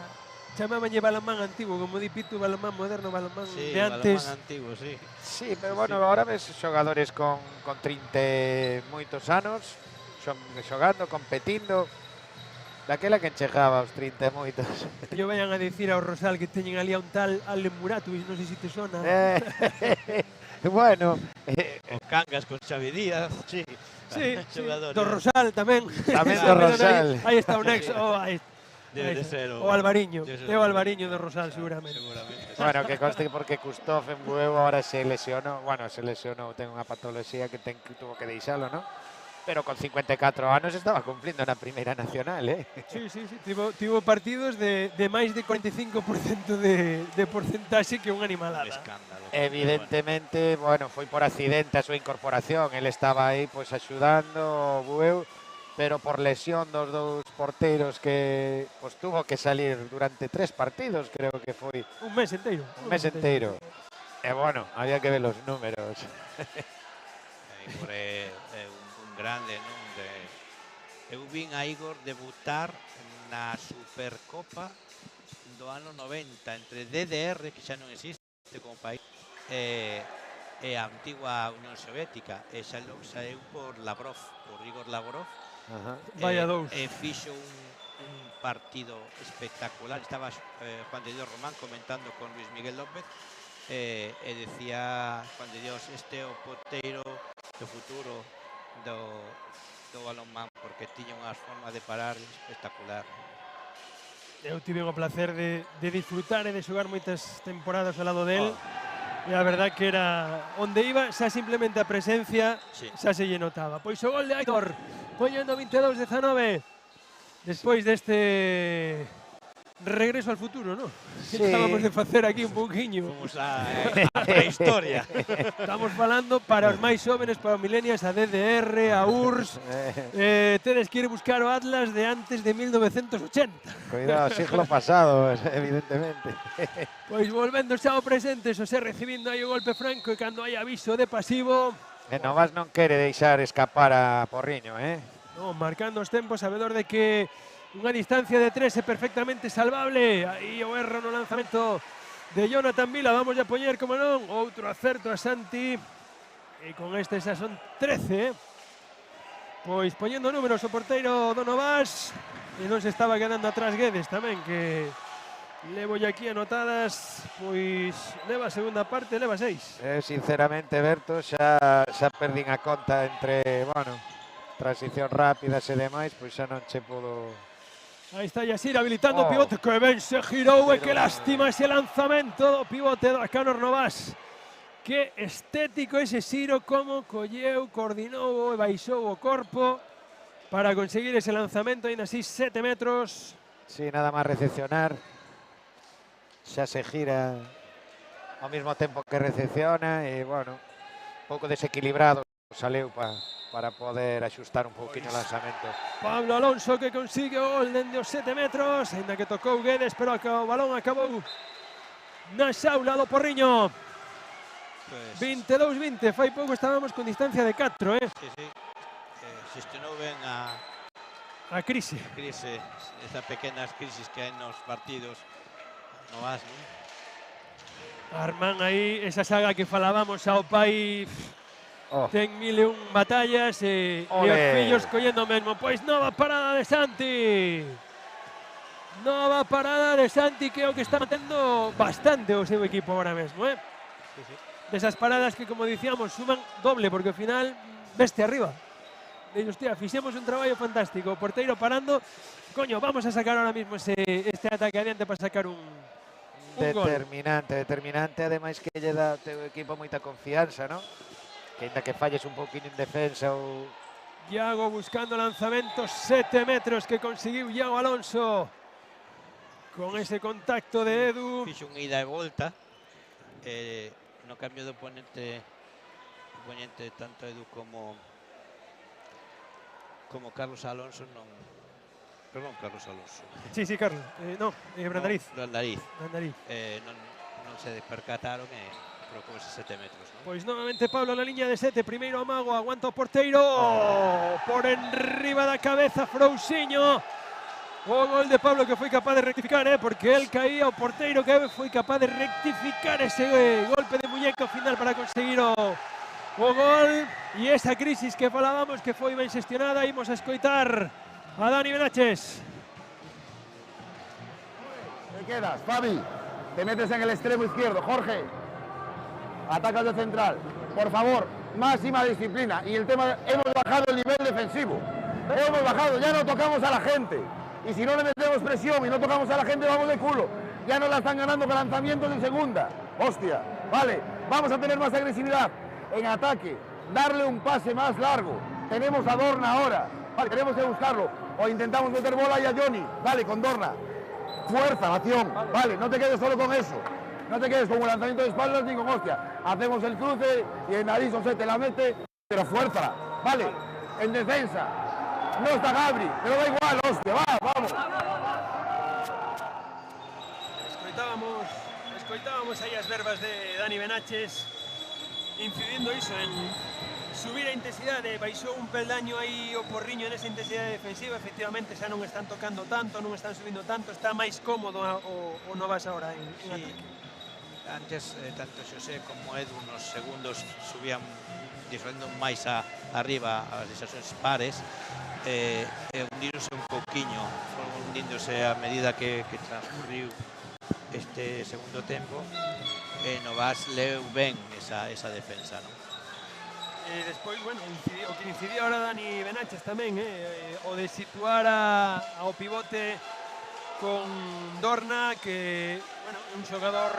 Chamábanlle balonmán antigo, como di Pitu, balonmán moderno, balonmán de antes. Balonmán antigo, sí. Sí, pero bueno, ahora ves xogadores con 30 moitos anos, xogando, competindo. Daquela que enchejaba os 30 moitos. Yo vayan a dicir ao Rosal que teñen ali a un tal Allen Muratovic, non sei se te sona. Bueno. O Cangas con Xavi Díaz, sí. Sí, do Rosal tamén. Tamén do Rosal. Aí está o nexo, Debe de ser o Alvariño, é o Alvariño do Rosal seguramente. Bueno, que conste porque Kustov en Bueu ahora se lesionou, ten unha patoloxía que tuvo que deixalo, ¿no? Pero con 54 anos estaba cumplindo na Primeira Nacional, Sí, tivo partidos de máis de 45% de porcentaxe que unha animalada. Escándalo. Evidentemente, bueno, foi por accidente a súa incorporación, el estaba aí pois axudando o Bueu, pero por lesión dos dous porteiros que pois tuvo que salir durante 3 partidos, creo que foi. Un mes enteiro. E bueno, había que ver os números. Un grande, non? Eu vin a Igor debutar na Supercopa do ano 90 entre DDR, que xa non existe como país, e a antigua Unión Soviética, e xa saiu por Lavrov, por Igor Lavrov. Vaya dous. E fixo un partido espectacular. Estaba Juan de Dios Román comentando con Luis Miguel López e decía Juan de Dios, este é o porteiro do futuro do balonmán, porque tiña unha forma de parar espectacular. Eu tive o placer de disfrutar e de xogar moitas temporadas ao lado del. E a verdad que era onde iba, xa simplemente a presencia xa se lle notaba. Pois o gol de Aitor, poñendo 22-19. Despois deste regreso al futuro, ¿no? Sí. Acabamos de facer aquí un pouquiño. Fomos a prehistoria. Estamos falando para os máis xóvenes, para os millennials, a DDR, a URSS. Tedes que ir buscar o Atlas de antes de 1980. Cuidado, siglo pasado, evidentemente. Pois volvendo xa ao presente, Xosé recibindo aí o golpe franco e cando hai aviso de pasivo. E Novas non quere deixar escapar a Porriño, No, marcando os tempos, sabedor de que unha distancia de 3 é perfectamente salvable. Aí o erro no lanzamento de Jonathan Vila. Vamos a poñer, como non, outro acerto a Santi. E con este xa son 13, Pois poñendo números o porteiro do Novas. E non se estaba quedando atrás Guedes tamén, que levo aquí anotadas, pois leva a segunda parte, leva 6. Sinceramente, Berto, xa perdín a conta entre, bueno, transición rápidas e demais, pois xa non che pudo... Aí está Yasir habilitando o pivote, que ben se girou e que lástima ese lanzamento do pivote do Arcanor Novas. Que estético ese xiro, como colleu, coordinou e baixou o corpo para conseguir ese lanzamento, ainda así 7 metros. Sí, nada máis recepcionar. Xa se gira ao mesmo tempo que recepciona e, bueno, un pouco desequilibrado saleu para poder axustar un pouquinho o lanzamento. Pablo Alonso que consigue o gol dende os 7 metros, ainda que tocou Guedes, pero o balón acabou na xaula do Porriño. es. 22-20, fai pouco estábamos con distancia de 4, Sí, sí. Xestionou ben a crise. crise, esas pequenas crisis que hai nos partidos. No vas, non? Arman aí esa saga que falábamos ao pai. Ten 1001 batallas e os fillos collendo mesmo. Pois nova parada de Santi. Nova parada de Santi, que é o que está mantendo bastante o seu equipo ahora mesmo, Sí, sí. Desas paradas que, como dicíamos, suman doble, porque ao final veste arriba. E, hostia, fixemos un traballo fantástico. O porteiro parando. Coño, vamos a sacar ahora mismo este ataque adiante para sacar un gol. Determinante, ademais que lle dá ao teu equipo moita confianza, non? Que ainda que falles un pouquinho en defensa ou... Iago buscando lanzamentos, 7 metros que conseguiu Iago Alonso. Con ese contacto de Edu. Fixo un ida e volta. No cambio de oponente tanto Edu como Carlos Alonso non... Perdón, Carlos Alonso. Sí, Carlos. Brandariz. No, Brandariz. Non se percataron e colocou esos 7 metros, ¿no? Pois novamente Pablo na liña de 7, primeiro amago, aguanta o porteiro, por enriba da cabeza Frousiño. O gol de Pablo que foi capaz de rectificar, porque él caía, o porteiro que foi capaz de rectificar ese golpe de muñeca final para conseguir o gol. E esa crisis que falábamos que foi ben xestionada, imos a escoitar a Dani Benaches. Te quedas, Fabi. Te metes en el extremo izquierdo, Jorge. Atacas de central. Por favor, máxima disciplina. Y el tema, hemos bajado el nivel defensivo. Hemos bajado, ya no tocamos a la gente. Y si no le metemos presión y no tocamos a la gente, vamos de culo. Ya nos la están ganando con lanzamientos en segunda. Hostia, vale, vamos a tener más agresividad en ataque. Darle un pase más largo. Tenemos a Dorna ahora. Vale, tenemos que buscarlo. O intentamos meter bola ahí a Johnny. Vale, con Dorna. Fuerza, acción. Vale, no te quedes solo con eso. No te quedes con un lanzamiento de espaldas ni con hostia. Hacemos el cruce y el nariz o se te la mete, pero fuerza. Vale, en defensa. No está Gabri, pero da igual, hostia, vamos. Escoitábamos aí as verbas de Dani Benaches, incidindo iso en subir a intensidade. Baixou un peldaño aí o Porriño nesa intensidade defensiva. Efectivamente xa non están tocando tanto, non están subindo tanto, está máis cómodo o Novas ahora en ataque. Antes, tanto Xosé como Edu nos segundos subían disfrutando máis arriba as sensacións pares, hundíronse un pouquiño, hundíndose a medida que transcurriu este segundo tempo, e Novas leu ben esa defensa, non? E despois, bueno, o que incidía ahora Dani Benaches tamén, o de situar ao pivote con Dorna, que, bueno, é un xogador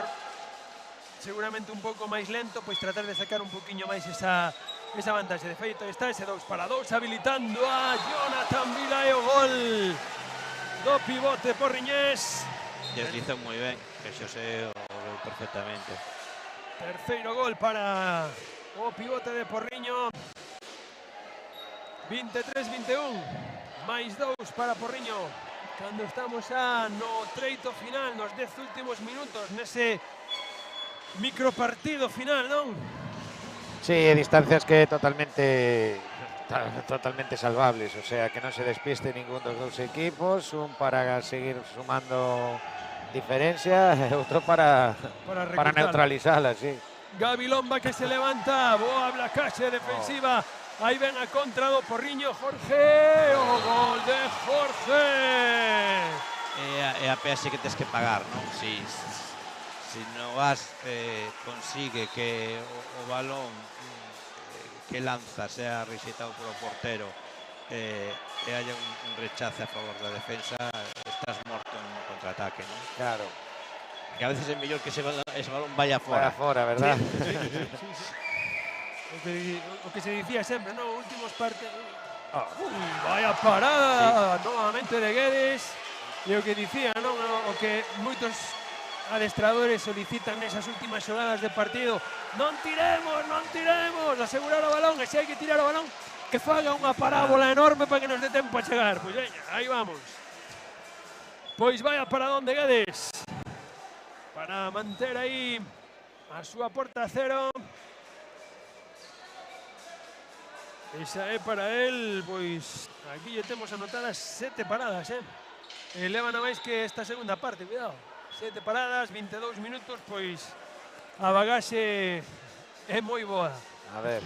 seguramente un pouco máis lento, pois tratar de sacar un poquinho máis esa vantaxe. De feito, está ese 2-2 habilitando a Jonathan Vila e o gol do pivote porriñés. Deslizou moi ben, que Xosé o veu perfectamente. Terceiro gol para o pivote de Porriño. 23-21, máis 2 para Porriño. Cando estamos no treito final, nos 10 últimos minutos, nese micropartido final, non? Sí, distancias que totalmente salvables, o sea, que non se despiste ningún dos dous equipos, un para seguir sumando diferencia e outro para neutralizala, sí. Gabi Lomba que se levanta, boa blacaxe defensiva, aí ven a contra do Porriño, Jorge, o gol de Jorge. É a peaxe que tens que pagar, non? Si Novas consigue que o balón que lanza sea rexeitado polo portero e haya un rechace a favor da defensa, estás morto en contraataque, non? Claro. Que a veces é mellor que ese balón vaya fora. Vaya fora, verdad? Sí. O que se dicía sempre, ¿no? Últimos partes. Vaya parada novamente de Guedes. E o que dicía, ¿no? O que moitos adestradores solicitan nesas últimas xogadas de partido. Non tiremos, asegurar o balón, e se hai que tirar o balón, que faga unha parábola enorme para que nos dé tempo a chegar. Pois veña, aí vamos. Pois vaya paradón de Guedes para manter aí a súa porta cero. Esa é para él, pois aquí lle temos anotadas 7 paradas, e leva na máis que esta segunda parte, cuidado. 7 paradas, 22 minutos, pois a bagaxe é moi boa. A ver.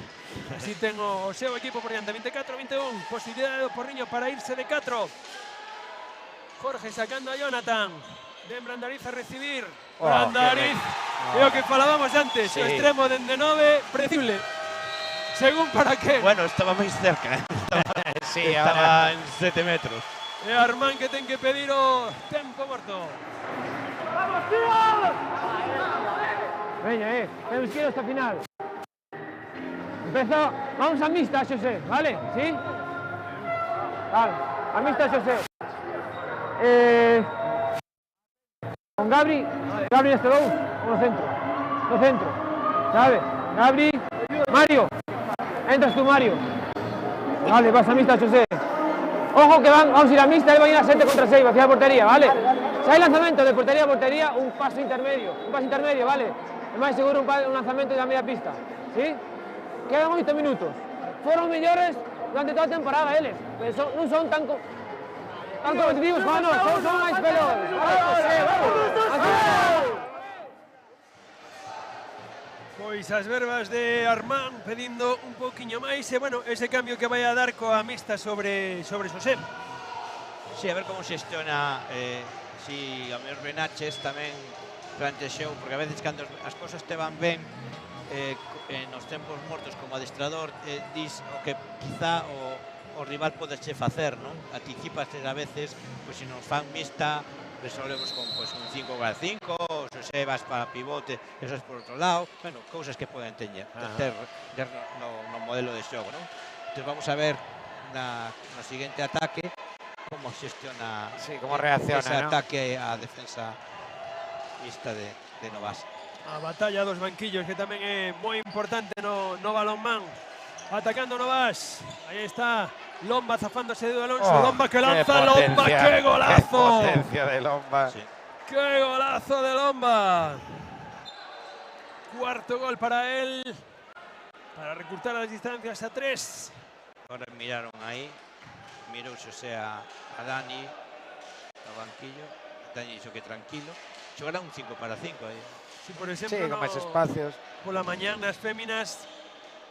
Así ten o seu equipo por diante, 24-21, posibilidade do Porriño para irse de 4. Jorge sacando a Jonathan, ven Brandariz a recibir. Brandariz, é o que falábamos antes, o extremo dende 9, predecible. Según para qué. Bueno, estaba máis cerca. Estaba en 7 metros. E Armán que ten que pedir o tempo morto. ¡Vamos, tío! Veña, temos que ir hasta final. Empezó, vamos a mixta, Xosé, vale? ¿Sí? Vale, a mixta, Xosé. Con Gabri neste 2, no centro, ¿sabes? Gabri, Mario, entras tú, Mario. Vale, vas a mixta, Xosé. Ojo que vamos a ir a mixta, él va a ir a 7 contra 6, hacia la portería, ¿vale? Si hay lanzamiento de portería a portería, un paso intermedio, ¿vale? Es más seguro un lanzamiento de la media pista, ¿sí? Quedan 8 minutos. Fueron mellores durante toda a temporada eles, pero non son tan competitivos como nós, son máis pelos. Pois as verbas de Armán pedindo un pouquiño máis e, bueno, ese cambio que vai a dar coa mixta sobre Xosé. Sí, a ver como xestiona, si a mellor Benaches tamén plantexou, porque a veces cando as cosas te van ben, nos tempos mortos como adestrador, dis o que quizá o rival podeche facer, non? Anticipaste a veces, pois se nos fan mixta, resolvemos con un 5-5, ou se vas para pivote, eso es por outro lado, bueno, cousas que poden ter no modelo de xogo, non? Entón vamos a ver no seguinte ataque como xestiona como reacciona, ese ataque á defensa mixta de Novas. A batalla dos banquillos que tamén é moi importante no balonmán. Atacando Novas, aí está Lomba zafándose de Alonso, Lomba que lanza, Lomba, que golazo. Qué potencia de Lomba. Sí. Qué golazo de Lomba. Cuarto gol para él, para recurtar las distancias a 3. Ahora miraron aí, mirou Xosé a Dani, ao banquillo, Dani dixo que tranquilo, xogará un 5 para 5 aí. Si, por exemplo, con máis espacios. Pola mañán nas féminas,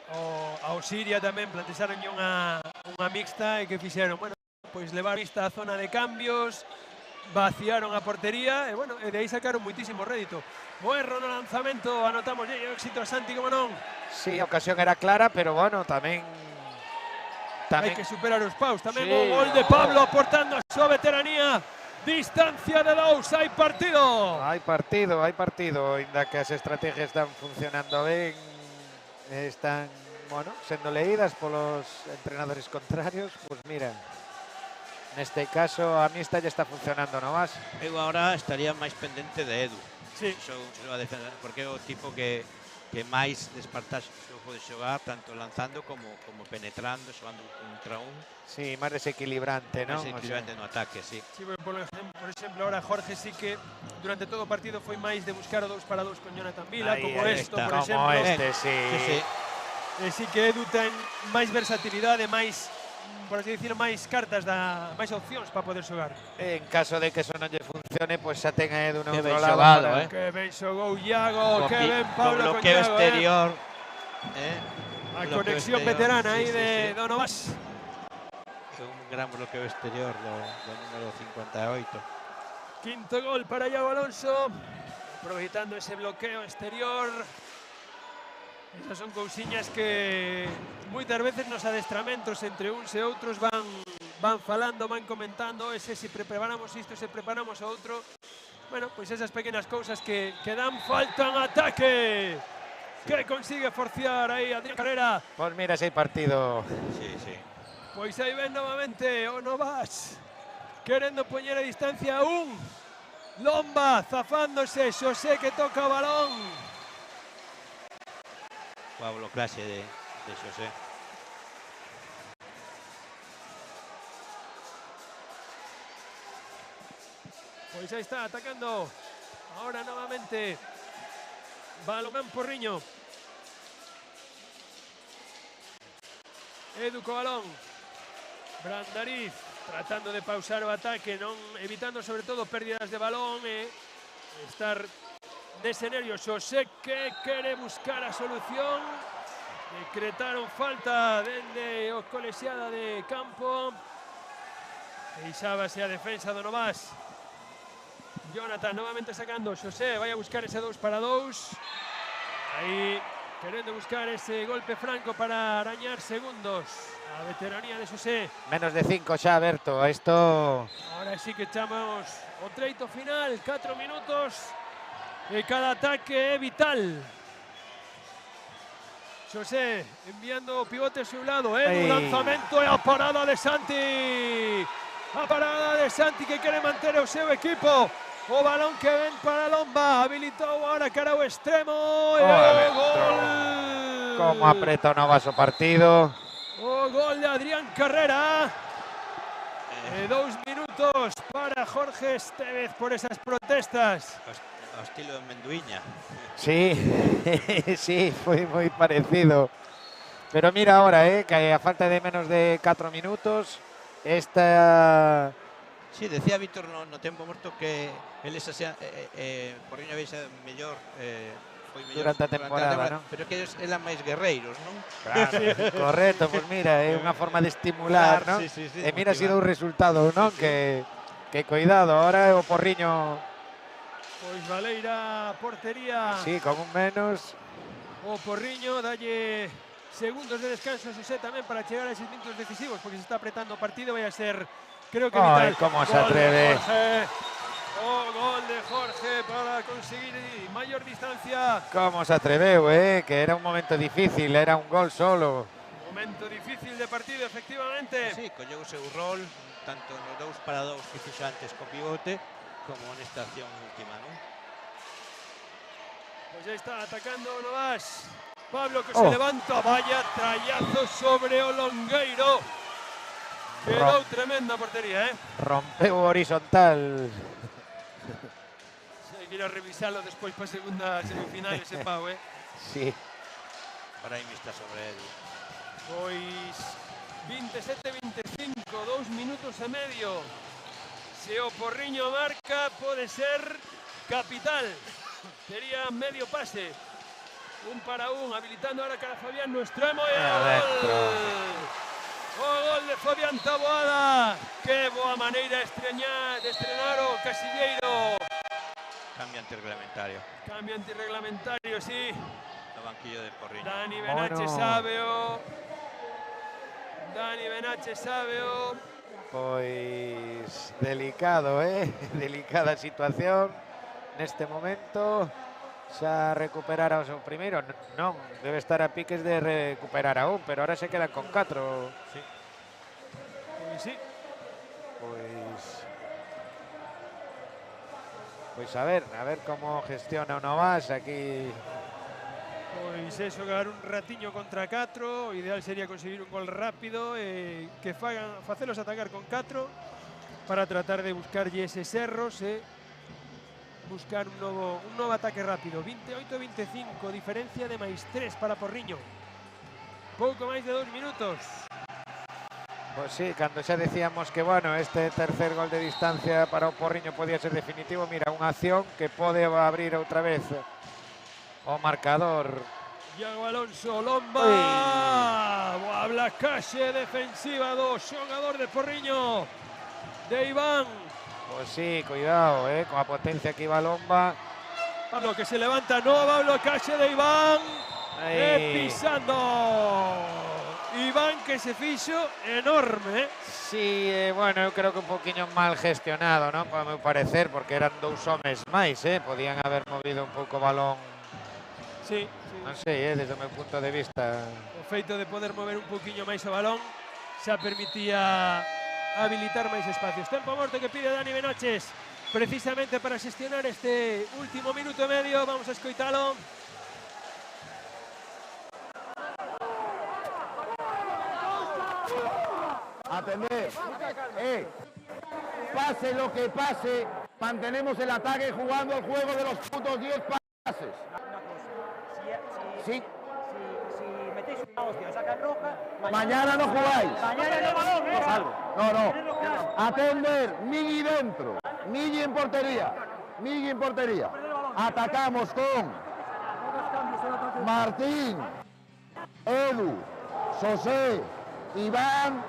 a Osiria tamén plantexaron unha mixta e que fixeron, bueno, pois levar vista a zona de cambios, vaciaron a portería e, bueno, e de aí sacaron moitísimo rédito. O erro no lanzamento, anotamos o éxito a Santi, como non. Sí, a ocasión era clara, pero, bueno, tamén hai que superar os paus, tamén o gol de Pablo aportando a súa veteranía. Distancia de 2, hai partido. Hai partido, ainda que as estrategias están funcionando ben, están, bueno, sendo leídas polos entrenadores contrarios, pois mira, neste caso a mixta lle está funcionando Novas. Eu agora estaría máis pendente de Edu. Sí. A defender, porque é o tipo que máis despartaxe pode xogar, tanto lanzando como penetrando, xogando contra un. Sí, máis desequilibrante, non? Máis desequilibrante no ataque, sí. Sí, por exemplo, ahora Jorge sí que durante todo o partido foi máis de buscar o 2 para 2 con Jonathan Vila, como esto, por exemplo. Como este, sí. E sí que Edu ten máis versatilidade, máis, por así decir, máis cartas, máis opcións para poder xogar. En caso de que eso non lle funcione, pois xa ten a Edu no outro lado. Xogado, Que ben xogou Iago, que ben Pablo con bloqueo Iago. Exterior. A conexión veterana aí de Novas. Un gran bloqueo exterior do número 58. Quinto gol para Iago Alonso, aproveitando ese bloqueo exterior. Esas son cousiñas que moitas veces nos adestramentos entre uns e outros van falando, van comentando, se preparamos isto, se preparamos outro. Bueno, pois esas pequenas cousas que dan falta en ataque. Que consigue forciar aí Adrián Carrera. Pois mira, ese partido. Sí. Pois aí ven novamente o Novas, querendo poñer a distancia a un. Lomba zafándose, Xosé que toca o balón. Pablo clase de Xosé. Pois aí está atacando ahora novamente Balomán Porriño. Edu co balón. Brandariz tratando de pausar o ataque, evitando sobre todo pérdidas de balón e estar nese nervio. Xosé que quere buscar a solución. Decretaron falta dende o colexiada de campo. Deixábase a defensa do Novas. Jonathan novamente sacando. Xosé vai a buscar ese 2-2. Aí querendo buscar ese golpe franco para arañar segundos. A veteranía de Xosé. Menos de 5 xa, Berto. Isto... Ahora sí que echamos o treito final. 4 minutos. E cada ataque é vital. Xosé enviando o pivote a seu lado. Edu, lanzamento e a parada de Santi. A parada de Santi que quere manter o seu equipo. O balón que ven para Lomba, habilitou ahora cara ao extremo e o gol! Como apreta o Novas o partido. O gol de Adrián Carrera. 2 minutos para Jorge Estevez por esas protestas. Ao estilo de Menduiña. Sí, sí, foi moi parecido. Pero mira ahora, que a falta de menos de 4 minutos, esta... Sí, decía Víctor no tempo morto que eles Porriño vexa mellor foi mellor durante a temporada, non? Pero que eles eran máis guerreiros, non? Claro, correcto, pois mira, é unha forma de estimular, non? Sí, E mira, ha sido un resultado, non? Que cuidado, ahora o Porriño... Pois Valeira portería. Sí, con un menos. O Porriño dalle segundos de descanso a Xosé tamén para chegar a esos minutos decisivos, porque se está apretando o partido, vai a ser... Creo que vital. Cómo se atreve. O gol de Jorge para conseguir mayor distancia. Cómo se atreveu, que era un momento difícil, era un gol solo. Momento difícil de partido, efectivamente. Sí, colleu o seu rol, tanto no 2-2 que fixo antes co pivote, como nesta acción última, non? Pues ya está atacando Novas. Pablo que se levanta, vaya trayazo sobre o Longueiro. Quedou tremenda portería, Rompeu o horizontal. Hai que ir a revisalo despois para a segunda semifinal ese pau, Sí. Para aí está sobre él. Pois 27-25, 2 minutos e medio. Se o Porriño marca, pode ser capital. Sería medio pase. 1-1, habilitando ahora cara Fabián no extremo e o gol de Fabián Taboada. Que boa maneira de estrenar o Casilleiro. Cambio antirreglamentario. Cambio antirreglamentario, sí. No banquillo de Porriño. Dani Benache sábeo. Dani Benache sábeo. Pois delicado, delicada situación neste momento. Xa recuperara o seu primeiro, non, debe estar a piques de recuperar a un, pero ahora se quedan con 4. Sí. Pois sí. Pois a ver como gestiona o Novas aquí. Pois é xogar un ratiño contra 4, o ideal sería conseguir un gol rápido e que facelos atacar con 4 para tratar de buscarlle eses erros e buscar un novo ataque rápido. 28-25, diferencia de máis 3 para Porriño. Pouco máis de 2 minutos. Pois sí, cando xa decíamos que, bueno, este tercer gol de distancia para o Porriño podía ser definitivo, mira, unha acción que pode abrir outra vez o marcador. Iago Alonso, Lomba. Boa blacaxe defensiva do xogador de Porriño, de Iván. Pois sí, cuidado, con a potencia que iba Lomba. Pablo que se levanta, nova blocaxe de Iván. Pisando. Iván que se fixo enorme. Sí, bueno, eu creo que un poquinho mal gestionado, non? Para meu parecer, porque eran 2 homes máis, podían haber movido un pouco o balón. Sí. Non sei, desde o meu punto de vista. O feito de poder mover un poquinho máis o balón xa permitía habilitar máis espacios. Tempo morto que pide Dani Benaches precisamente para xestionar este último minuto e medio. Vamos a escoitalo. Atender. Pase lo que pase, mantenemos el ataque jugando el juego de los putos 10 pases. Sí. Si metéis una hostia, sacan roja. Mañana no jugáis. Mañana no balón, No. Atender, Migui dentro. Migui en portería. Migui en portería. Atacamos con Martín, Edu, José, Iván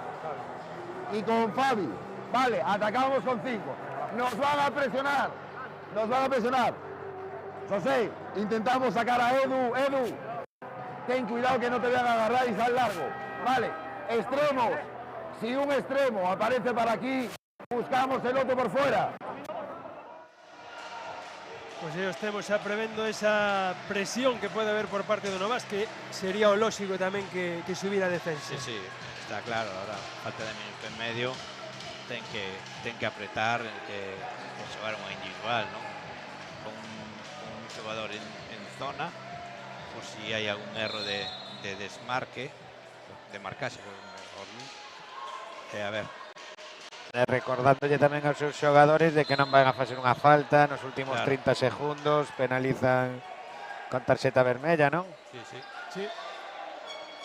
y con Fabi. Vale, atacamos con 5. Nos van a presionar. José, intentamos sacar a Edu. Edu, ten cuidado que no te vayan a agarrar y sal largo. Vale, extremos. Si un extremo aparece para aquí, buscamos el otro por fuera. Pois aí estemos xa prevendo esa presión que pode haber por parte do Novas, que sería o lógico tamén que subira a defensa. Sí, está claro, ahora falta de minuto e medio, ten que apretar, que xogar unha individual, non? Con un xogador en zona, por si hai algún erro de desmarque, de marcase, mejor, non? A ver. Recordándolle tamén aos seus xogadores de que non van a facer unha falta nos últimos 30 segundos, penalizan con tarxeta vermella, non? Sí.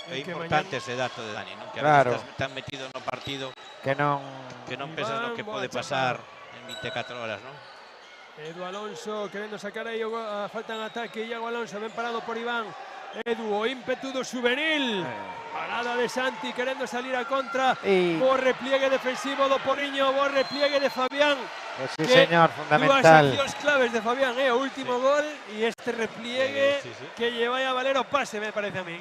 É importante ese dato de Dani, non? Que a Claro. veces estás tan metido no partido que non pensas no que pode pasar en 24 horas, non? Edu Alonso querendo sacar aí a falta en ataque. Iago Alonso ben parado por Iván. Edu, o ímpetu do juvenil. Parada de Santi querendo salir a contra. Bo repliegue defensivo do Porriño, bo repliegue de Fabián. Sí, señor, fundamental. Dúas accións claves de Fabián, o último gol e este repliegue que lle vai a valer o pase, me parece a min,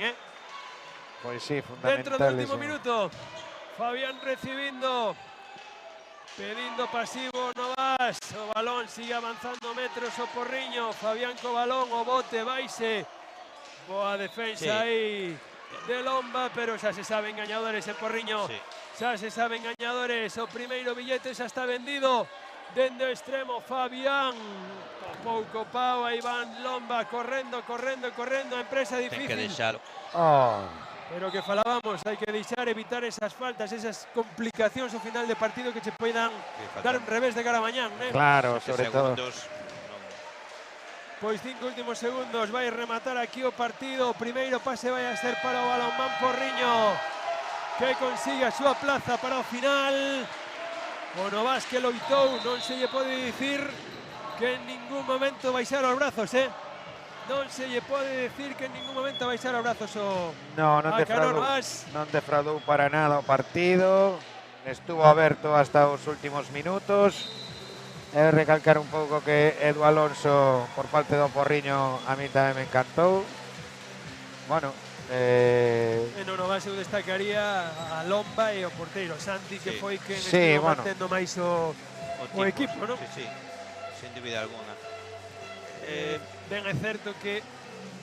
Pois sí, fundamental. Dentro do último minuto, Fabián recibindo, pedindo pasivo Novas, o balón sigue avanzando metros o Porriño, Fabián co balón, o bote, vaise, boa defensa aí de Lomba, pero xa se saben gañadores en Porriño, xa se saben gañadores, o primeiro billete xa está vendido, dende o extremo Fabián, con pouco pau, aí van Lomba, correndo, a empresa difícil. Ten que deixalo. Pero que falábamos, hai que deixar, evitar esas faltas, esas complicacións ao final de partido que che poidan dar un revés de cara a mañán, Claro, sobre todo. Pois 5 últimos segundos, vai rematar aquí o partido, o primeiro pase vai a ser para o Balonmán Porriño, que consigue a súa plaza para o final. O Novas que loitou, non se lle pode dicir que en ningún momento baixar os brazos, Non se lle pode dicir que en ningún momento baixar os brazos o non defraudou para nada o partido, estuvo aberto hasta os últimos minutos. Recalcar un pouco que Edu Alonso por parte do Porriño a mí tamén me encantou. Bueno, no Novas eu destacaría a Lomba e o porteiro Santi, que foi quen estivo mantendo máis o equipo, non? Sí, sin dúbida alguna. Ben é certo que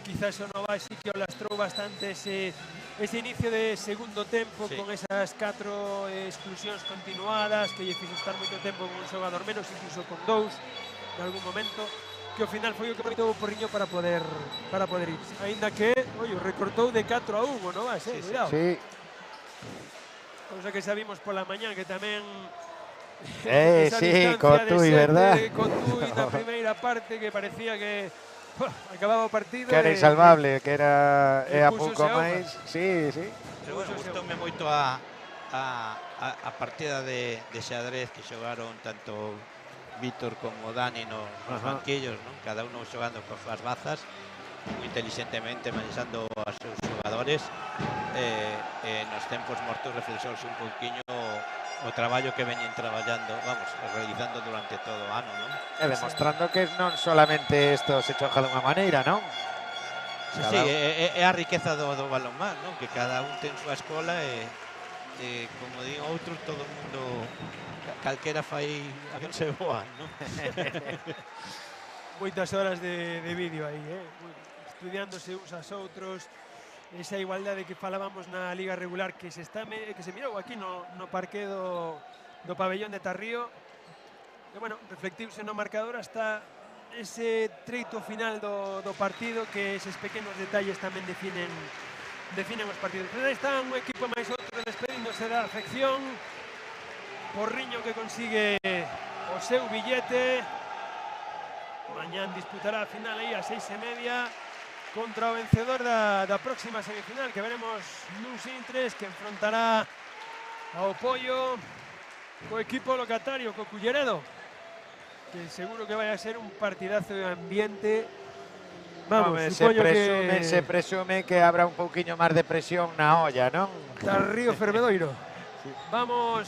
quizás o Novas sí que o lastrou bastante ese inicio de segundo tempo con esas 4 exclusións continuadas que lle fixo estar moito tempo con un xogador menos, incluso con 2 en algún momento, que ao final foi o que aproveitou o Porriño para poder ir. Aínda que, recortou de 4-1 o Novas, cuidado. Sí. Cousa que sabimos pola mañá que tamén sí, Cotuí, verdad? Cotuí na primeira parte que parecía que acababa o partido. Que era insalvable, que era a pouco máis. Sí. Pero bueno, gustoume moito a partida de xadrez que xogaron tanto Víctor como Dani nos banquillos, non? Cada uno xogando con súas bazas, moi inteligentemente manexando a seus xogadores. Nos tempos mortos reflexiones un pouquiño o traballo que veñen traballando, realizando durante todo o ano, non? E demostrando que non solamente isto se choca dunha maneira, non? Sí, é a riqueza do balonmán, non? Que cada un ten súa escola e como din outros, todo o mundo, calquera fai a que se boa, non? Moitas horas de vídeo aí, estudiándose uns aos outros, esa igualdade que falábamos na Liga Regular que se mirou aquí no parque do pabellón de Tarrío. E, bueno, reflectiuse no marcador hasta ese treito final do partido, que eses pequenos detalles tamén definen os partidos. Pero están un equipo máis outro despedíndose da afección. Porriño que consigue o seu billete. Mañán disputará a final aí a 6:30. contra o vencedor da próxima semifinal, que veremos nuns intres, que enfrontará ao Pollo co equipo locatario, co Culleredo, que seguro que vai a ser un partidazo de ambiente. Vamos, supoño que se presume que habrá un pouquiño máis de presión na olla, non? está Río Fervedoiro. Vamos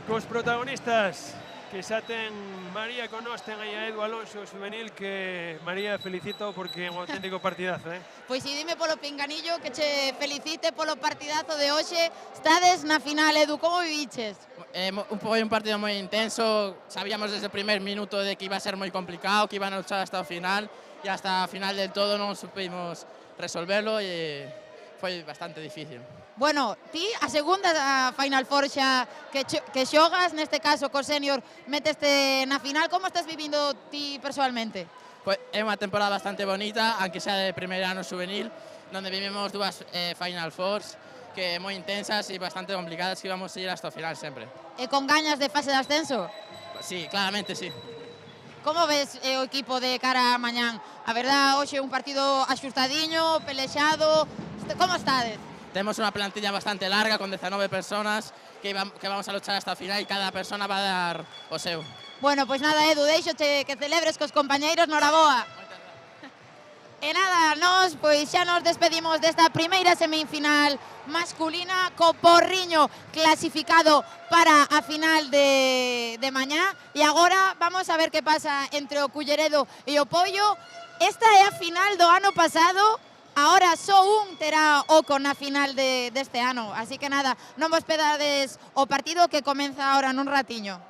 cos protagonistas, que xa ten María con nós, ten aí a Edu Alonso, juvenil, que María felicito porque é un auténtico partidazo, Pois si dime polo pinganillo que che felicite polo partidazo de hoxe. Estades na final, Edu, como viviches? Foi un partido moi intenso, sabíamos desde o primer minuto de que iba a ser moi complicado, que iban a luchar hasta o final, e hasta a final del todo non supimos resolverlo e foi bastante difícil. Bueno, ti a segunda Final Four xa que xogas, neste caso co senior, meteste na final. Como estás vivindo ti persoalmente? Pues é unha temporada bastante bonita, aunque sea de primer ano juvenil, donde vivimos dúas Final Fours que moi intensas e bastante complicadas, que vamos a ir hasta o final sempre. E con gañas de fase de ascenso? Sí, claramente sí. Como ves o equipo de cara a mañán? A verdad, hoxe un partido axustadiño, pelexado. Como estades? Temos unha plantilla bastante larga, con 19 personas, que vamos a luchar hasta o final e cada persona va a dar o seu. Bueno, pois nada, Edu, deixoche que celebres cos compañeiros, noraboa. E nada, nós pois xa nos despedimos desta primeira semifinal masculina co Porriño clasificado para a final de mañá. E agora vamos a ver que pasa entre o Culleredo e o Pollo. Esta é a final do ano pasado, agora só un terá oco na final deste ano. Así que nada, non vos pedades o partido que comeza agora nun ratiño.